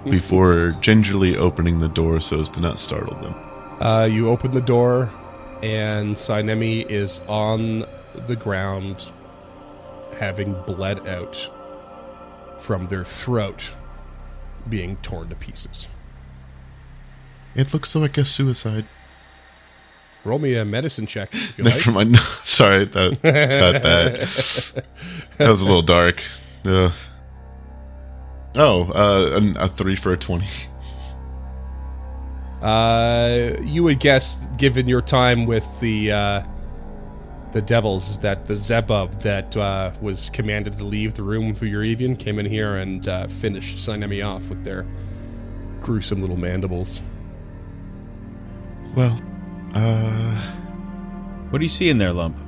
Before gingerly opening the door so as to not startle them. You open the door, and Sinemi is on the ground, having bled out from their throat, being torn to pieces. It looks like a suicide. Roll me a medicine check, if you Never like. mind. Sorry, cut that. That was a little dark. Ugh. A 3 for a 20. You would guess, given your time with the devils, is that the Zebub that was commanded to leave the room for Eurevian came in here and finished Sinemi off with their gruesome little mandibles. Well, What do you see in there, Lump?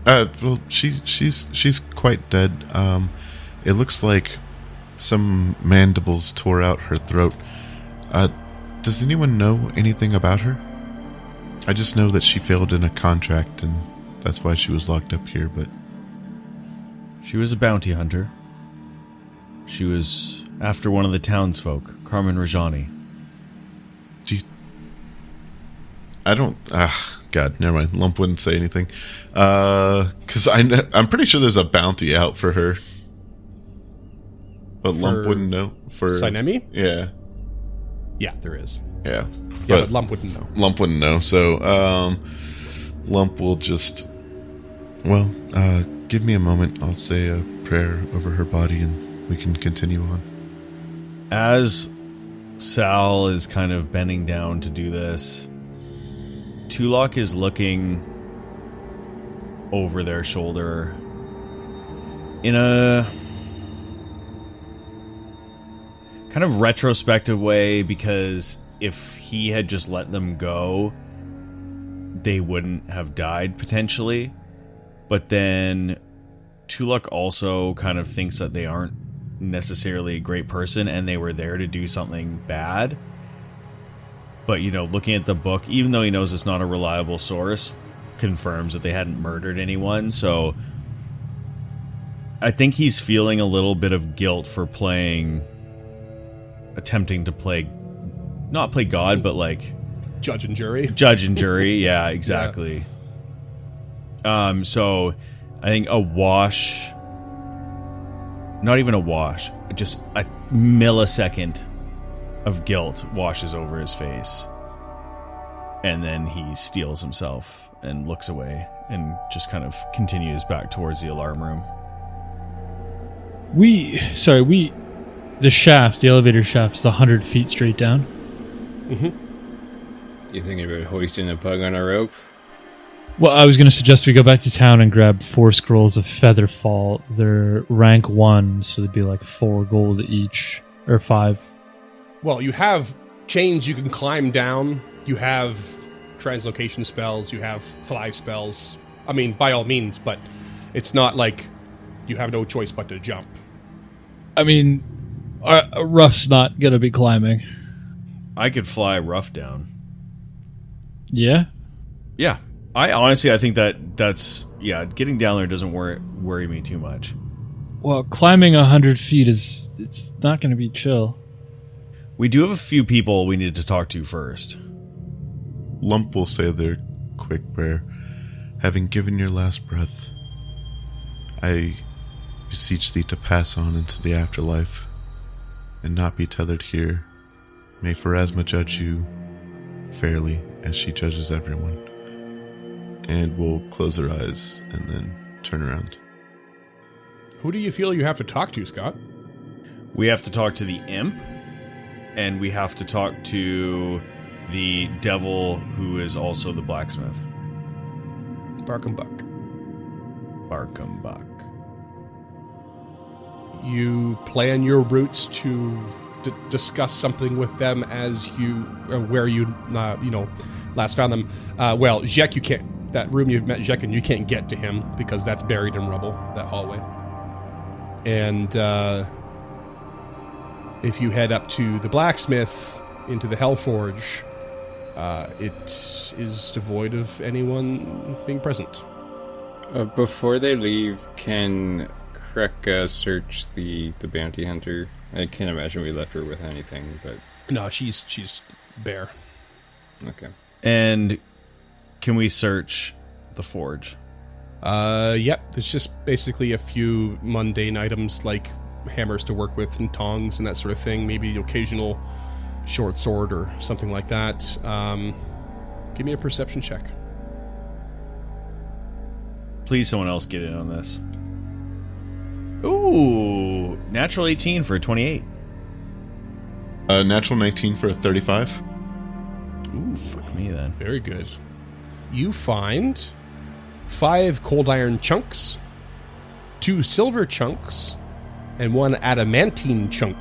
well, she's quite dead. It looks like some mandibles tore out her throat. Does anyone know anything about her? I just know that she failed in a contract, and that's why she was locked up here, but... She was a bounty hunter. She was after one of the townsfolk, Carmen Rajani. I don't... God, never mind. Lump wouldn't say anything. Because I'm pretty sure there's a bounty out for her. But Lump wouldn't know. For Sinemi? Yeah. Yeah, there is. Yeah. Yeah, but Lump wouldn't know. Lump wouldn't know, so Lump will just... Well, give me a moment. I'll say a prayer over her body and we can continue on. As Sal is kind of bending down to do this. Tulok is looking over their shoulder in a kind of retrospective way, because if he had just let them go, they wouldn't have died potentially. But then Tulok also kind of thinks that they aren't necessarily a great person and they were there to do something bad. But, you know, looking at the book, even though he knows it's not a reliable source, confirms that they hadn't murdered anyone. So I think he's feeling a little bit of guilt for attempting to play, not play God, but like Judge and jury. Judge and jury, yeah, exactly. Yeah. So I think a wash, not even a wash, just a millisecond of guilt washes over his face. And then he steels himself and looks away and just kind of continues back towards the alarm room. The elevator shaft is 100 feet straight down. You thinking about hoisting a pug on a rope? Well, I was going to suggest we go back to town and grab 4 scrolls of Featherfall. They're rank 1, so they'd be like 4 gold each, or 5. Well, you have chains you can climb down. You have translocation spells. You have fly spells. I mean, by all means, but it's not like you have no choice but to jump. I mean, Ruff's not going to be climbing. I could fly Ruff down. Yeah? Yeah. I think that's getting down there doesn't worry me too much. Well, climbing 100 feet it's not going to be chill. We do have a few people we need to talk to first. Lump will say their quick prayer. Having given your last breath, I beseech thee to pass on into the afterlife and not be tethered here. May Pharasma judge you fairly as she judges everyone. And we'll close our eyes and then turn around. Who do you feel you have to talk to, Scott? We have to talk to the imp, and we have to talk to the devil who is also the blacksmith. Barkham Buck. Barkham Buck. You plan your routes to discuss something with them as you, where you last found them. Well, Jek, you can't. That room you've met Jek in, you can't get to him because that's buried in rubble, that hallway. And if you head up to the blacksmith, into the Hellforge, it is devoid of anyone being present. Before they leave, can Kreka search the bounty hunter? I can't imagine we left her with anything, but... No, she's bare. Okay. And can we search the forge? Yep. There's just basically a few mundane items like hammers to work with and tongs and that sort of thing. Maybe the occasional short sword or something like that. Give me a perception check. Please, someone else get in on this. Ooh, natural 18 for a 28. Natural 19 for a 35. Ooh, fuck me then. Very good. You find 5 cold iron chunks, 2 silver chunks, and 1 adamantine chunk.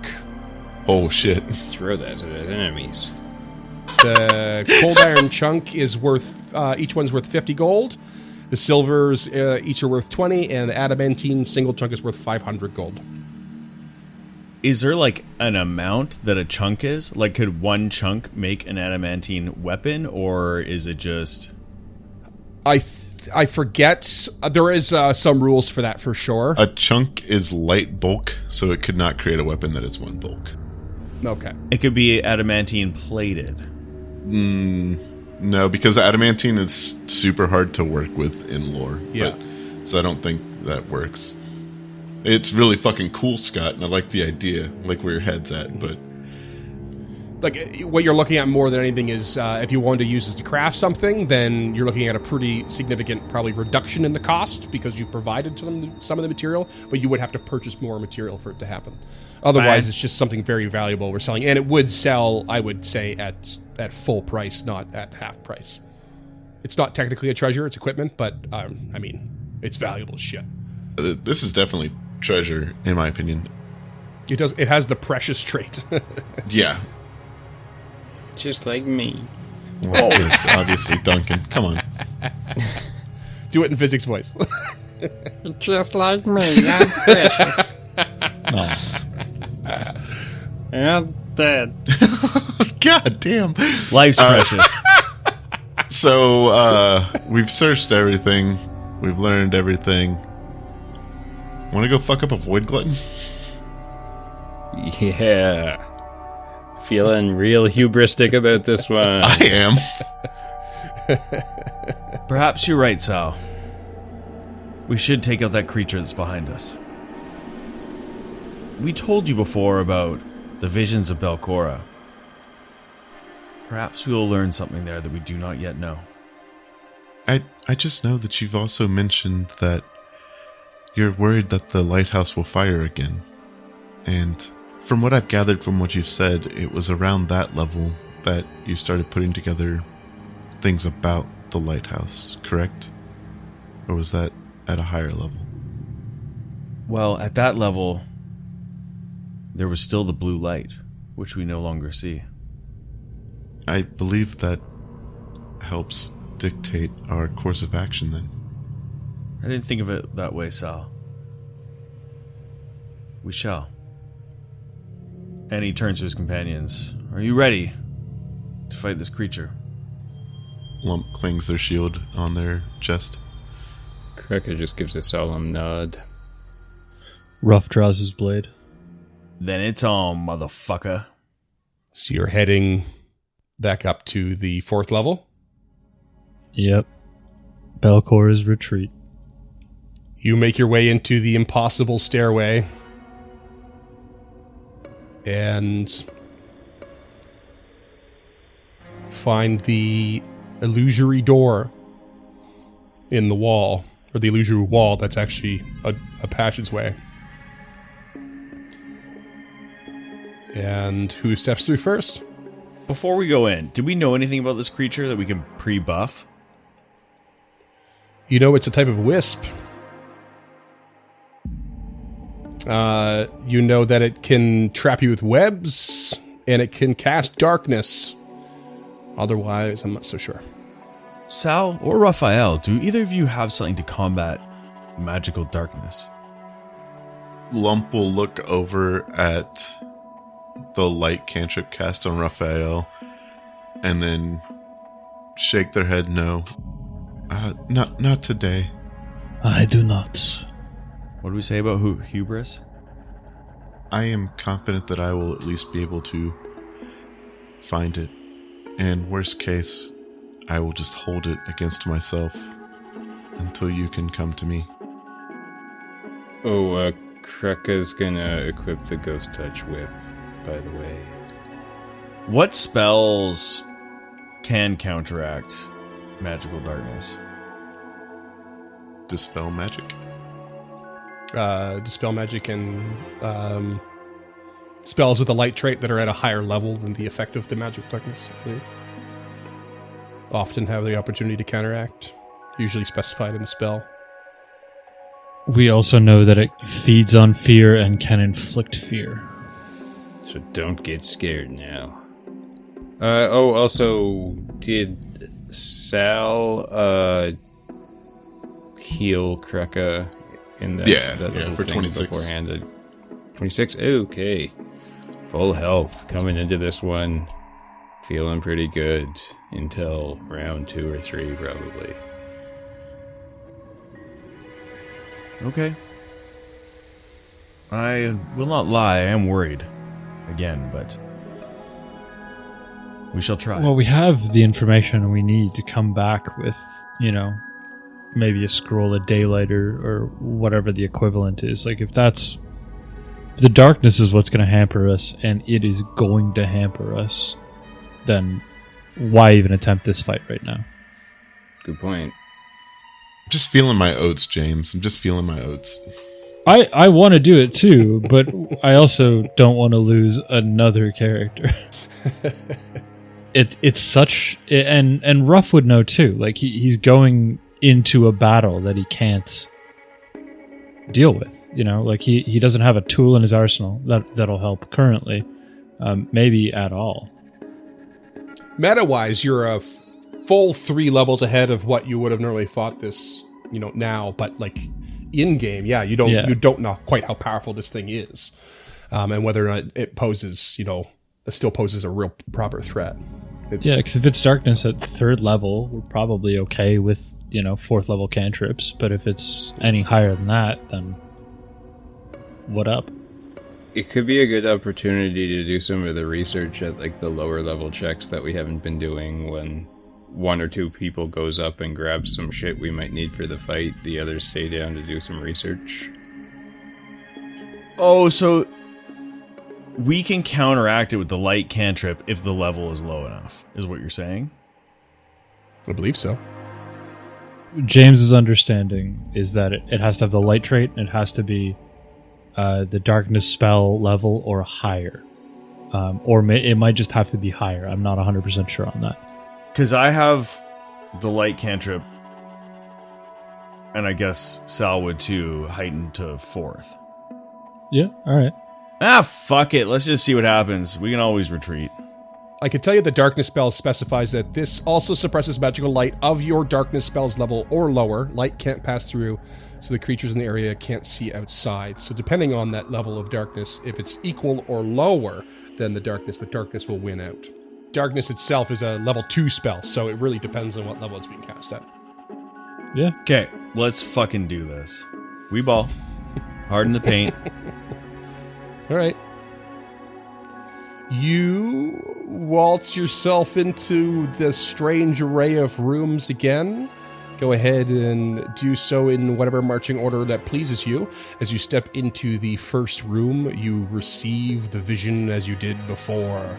Oh shit. Throw that at enemies. The cold iron chunk is worth, each one's worth 50 gold. The silvers each are worth 20, and the adamantine single chunk is worth 500 gold. Is there like an amount that a chunk is? Like, could one chunk make an adamantine weapon, or is it just... I forget. There is some rules for that for sure. A chunk is light bulk, so it could not create a weapon that is 1 bulk. Okay. It could be adamantine plated. No, because adamantine is super hard to work with in lore. Yeah. So I don't think that works. It's really fucking cool, Scott, and I like the idea, like where your head's at, but... like what you're looking at more than anything is if you wanted to use this to craft something, then you're looking at a pretty significant probably reduction in the cost because you've provided to them some of the material, but you would have to purchase more material for it to happen. Otherwise, it's just something very valuable we're selling, and it would sell, I would say, at full price, not at half price. It's not technically a treasure; it's equipment, but I mean, it's valuable shit. This is definitely treasure, in my opinion. It does. It has the precious trait. Yeah. Just like me. Well, yes, obviously, Duncan. Come on. Do it in physics voice. Just like me, I'm precious. I'm dead. God damn. Life's precious. So, we've searched everything. We've learned everything. Want to go fuck up a void glutton? Yeah. Feeling real hubristic about this one. I am. Perhaps you're right, Sal. We should take out that creature that's behind us. We told you before about the visions of Belcora. Perhaps we will learn something there that we do not yet know. I just know that you've also mentioned that you're worried that the lighthouse will fire again. And from what I've gathered from what you've said, it was around that level that you started putting together things about the lighthouse, correct? Or was that at a higher level? Well, at that level, there was still the blue light, which we no longer see. I believe that helps dictate our course of action then. I didn't think of it that way, Sal. We shall. And he turns to his companions. Are you ready to fight this creature? Lump clings their shield on their chest. Cracker just gives a solemn nod. Ruff draws his blade. Then it's on, motherfucker. So you're heading back up to the 4th level. Yep. Belcora's retreat. You make your way into the impossible stairway and find the illusory door in the wall, or the illusory wall that's actually a passageway. And who steps through first? Before we go in, did we know anything about this creature that we can pre-buff? You know it's a type of wisp. You know that it can trap you with webs, and it can cast darkness. Otherwise, I'm not so sure. Sal or Raphael, do either of you have something to combat magical darkness? Lump will look over at the light cantrip cast on Raphael and then shake their head no. Not today. I do not. What do we say about hubris? I am confident that I will at least be able to find it. And worst case, I will just hold it against myself until you can come to me. Oh, Krekka's gonna equip the Ghost Touch Whip, by the way. What spells can counteract magical darkness? Dispel magic? Dispel magic and spells with a light trait that are at a higher level than the effect of the magic darkness, I believe. Often have the opportunity to counteract, usually specified in the spell. We also know that it feeds on fear and can inflict fear. So don't get scared now. Also, did Sal heal Krekka in that little for thing 26 beforehand? 26? Okay. Full health coming into this one. Feeling pretty good until round 2 or 3, probably. Okay. I will not lie, I am worried. Again, but we shall try. Well, we have the information we need to come back with, maybe a scroll of daylight or whatever the equivalent is. Like, if that's If the darkness is what's going to hamper us, and it is going to hamper us, then why even attempt this fight right now? Good point. Just feeling my oats, James. I'm just feeling my oats. I want to do it too, but I also don't want to lose another character. It's such, and Ruff would know too. Like he's going into a battle that he can't deal with. You know, like he doesn't have a tool in his arsenal that'll help currently, maybe at all. Meta-wise, you're a full 3 levels ahead of what you would have normally fought this, now. But like in game, you don't know quite how powerful this thing is, and whether or not it poses, it still poses a real proper threat. Because if it's darkness at 3rd level, we're probably okay with 4th level cantrips. But if it's any higher than that, then what up? It could be a good opportunity to do some of the research at like the lower level checks that we haven't been doing. When 1 or 2 people goes up and grabs some shit we might need for the fight, the others stay down to do some research. Oh, so we can counteract it with the light cantrip if the level is low enough, is what you're saying? I believe so. James's understanding is that it has to have the light trait, and it has to be the darkness spell level or higher. It might just have to be higher. I'm not 100% sure on that. Because I have the light cantrip, and I guess Sal would too, heightened to 4th. Yeah, alright. Fuck it. Let's just see what happens. We can always retreat. I can tell you the darkness spell specifies that this also suppresses magical light of your darkness spell's level or lower. Light can't pass through, so the creatures in the area can't see outside. So depending on that level of darkness, if it's equal or lower than the darkness will win out. Darkness itself is a level 2 spell, so it really depends on what level it's being cast at. Yeah. Okay, let's fucking do this. We ball. Harden the paint. All right. You waltz yourself into this strange array of rooms again. Go ahead and do so in whatever marching order that pleases you. As you step into the first room, you receive the vision as you did before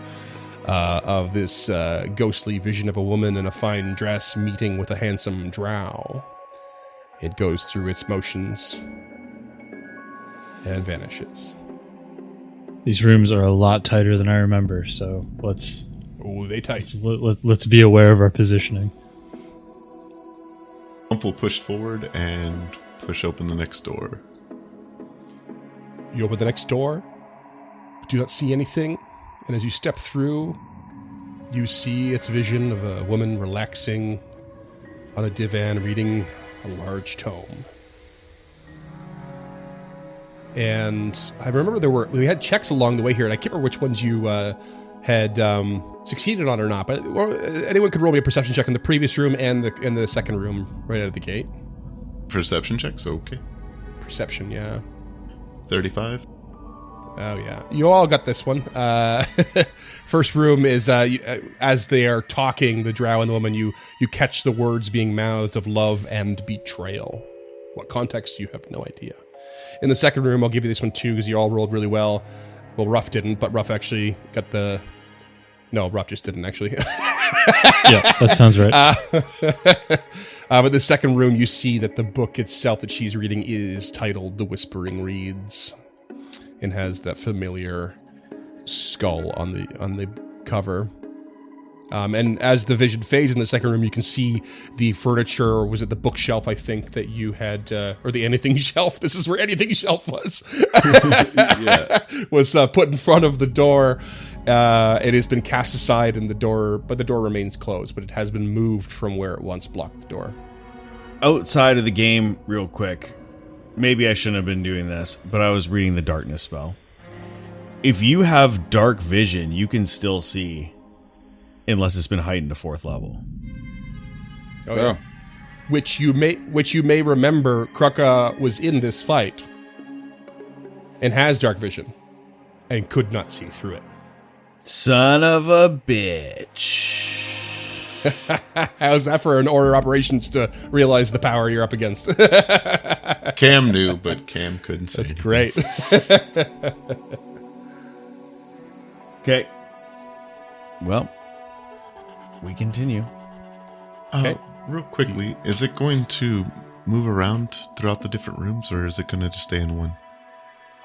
of this ghostly vision of a woman in a fine dress meeting with a handsome drow. It goes through its motions and vanishes. These rooms are a lot tighter than I remember, so let's tight. Let's be aware of our positioning. Will push forward and push open the next door. You open the next door, do not see anything, and as you step through, you see its vision of a woman relaxing on a divan reading a large tome. And I remember we had checks along the way here, and I can't remember which ones you had succeeded on or not, but anyone could roll me a perception check in the previous room and the second room right out of the gate. Perception checks, okay. Perception, yeah. 35. Oh, yeah. You all got this one. First room is, as they are talking, the drow and the woman, you catch the words being mouthed of love and betrayal. What context, you have no idea. In the second room, I'll give you this one too, because you all rolled really well. Well, Ruff didn't, but Ruff actually got the... No, Ruff just didn't, actually. Yeah, that sounds right. But the second room, you see that the book itself that she's reading is titled The Whispering Reeds, and has that familiar skull on the cover. And as the vision fades in the second room, you can see the furniture, or was it the bookshelf, I think, that you had, or the anything shelf. This is where anything shelf was. Was put in front of the door. It has been cast aside, and the door remains closed, but it has been moved from where it once blocked the door. Outside of the game, real quick, maybe I shouldn't have been doing this, but I was reading the darkness spell. If you have dark vision, you can still see, unless it's been heightened to 4th level. Oh, yeah. Which you may remember, Kruka was in this fight and has dark vision and could not see through it. Son of a bitch. How's that for an order of operations to realize the power you're up against? Cam knew, but Cam couldn't say That's anything. great. Okay. Well, we continue. Okay. Real quickly, is it going to move around throughout the different rooms, or is it going to just stay in one?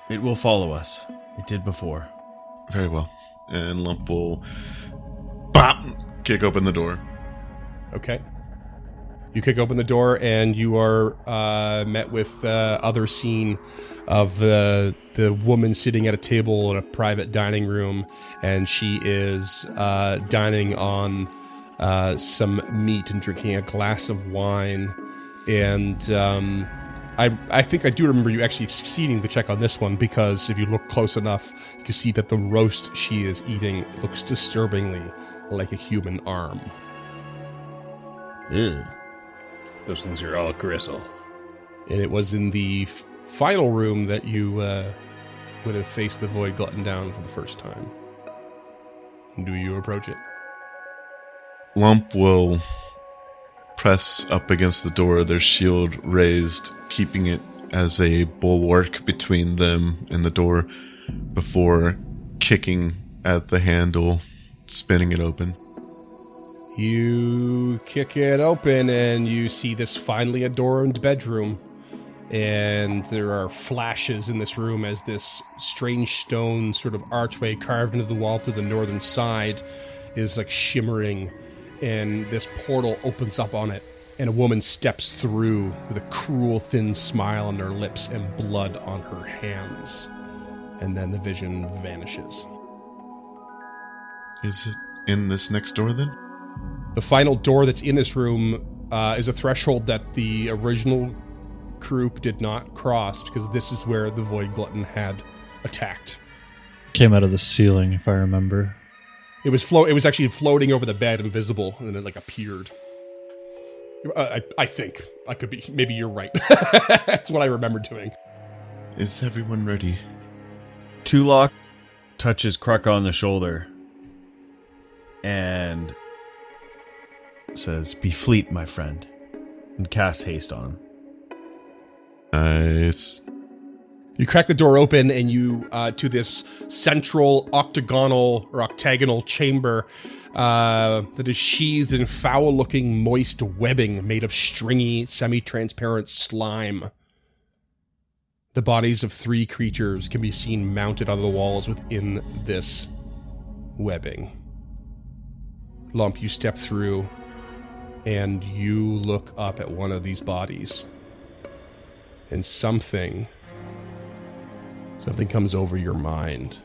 It will follow us. It did before. Very well. And Lump will kick open the door. Okay. You kick open the door, and you are met with other scene of the woman sitting at a table in a private dining room, and she is dining on some meat and drinking a glass of wine. And I think I do remember you actually succeeding to check on this one, because if you look close enough, you can see that the roast she is eating looks disturbingly like a human arm. Ew. Those things are all gristle. And it was in the final room that you would have faced the Void Glutton down for the first time. Do you approach it? Lump will press up against the door, their shield raised, keeping it as a bulwark between them and the door, before kicking at the handle, spinning it open. You kick it open, and you see this finely adorned bedroom. And there are flashes in this room as this strange stone sort of archway carved into the wall to the northern side is like shimmering. And this portal opens up on it, and a woman steps through with a cruel, thin smile on her lips and blood on her hands. And then the vision vanishes. Is it in this next door then? The final door that's in this room is a threshold that the original group did not cross, because this is where the Void Glutton had attacked. Came out of the ceiling, if I remember. It was actually floating over the bed, invisible, and then it like appeared. I think I could be. Maybe you're right. That's what I remember doing. Is everyone ready? Tulok touches Kruk on the shoulder and says, "Be fleet, my friend," and casts haste on him. Nice. You crack the door open, and you to this central octagonal chamber that is sheathed in foul-looking, moist webbing made of stringy, semi-transparent slime. The bodies of 3 creatures can be seen mounted on the walls within this webbing. Lump, you step through, and you look up at one of these bodies, and something comes over your mind.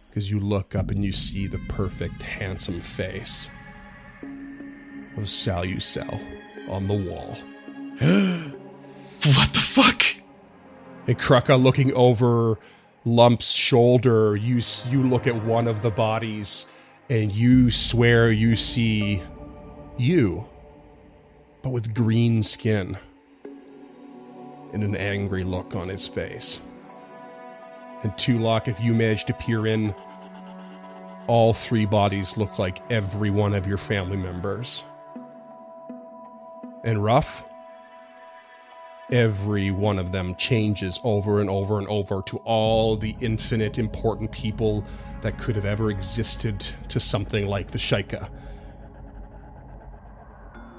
Because you look up and you see the perfect, handsome face of Salucel on the wall. What the fuck? And Kruka, looking over Lump's shoulder, you look at one of the bodies, and you swear you see you, but with green skin and an angry look on his face. And Tulok, if you manage to peer in, all 3 bodies look like every one of your family members. And Ruff, every one of them changes over and over and over to all the infinite important people that could have ever existed to something like the Shaika.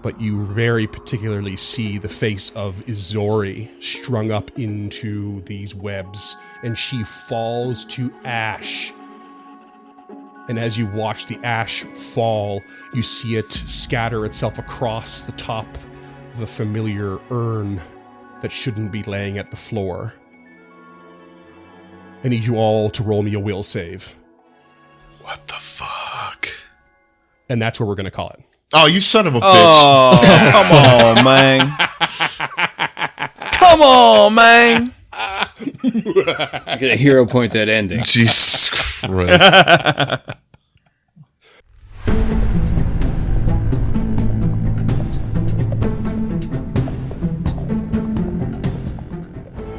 But you very particularly see the face of Izori strung up into these webs, and she falls to ash. And as you watch the ash fall, you see it scatter itself across the top of a familiar urn that shouldn't be laying at the floor. I need you all to roll me a will save. What the fuck? And that's what we're going to call it. Oh, you son of a bitch. Oh, come on, man. Come on, man. I get a hero point that ending. Jesus Christ.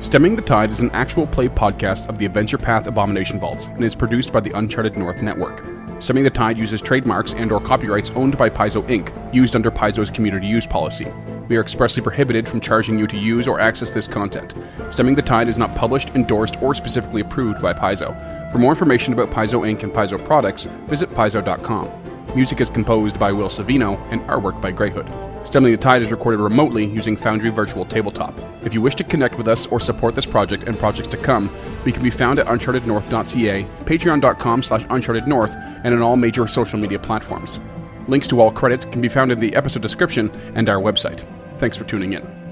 Stemming the Tide is an actual play podcast of the Adventure Path Abomination Vaults and is produced by the Uncharted North Network. Stemming the Tide uses trademarks and or copyrights owned by Paizo Inc., used under Paizo's community use policy. We are expressly prohibited from charging you to use or access this content. Stemming the Tide is not published, endorsed, or specifically approved by Paizo. For more information about Paizo Inc. and Paizo products, visit paizo.com. Music is composed by Will Savino and artwork by Greyhood. Stemming the Tide is recorded remotely using Foundry Virtual Tabletop. If you wish to connect with us or support this project and projects to come, we can be found at unchartednorth.ca, patreon.com/unchartednorth, and on all major social media platforms. Links to all credits can be found in the episode description and our website. Thanks for tuning in.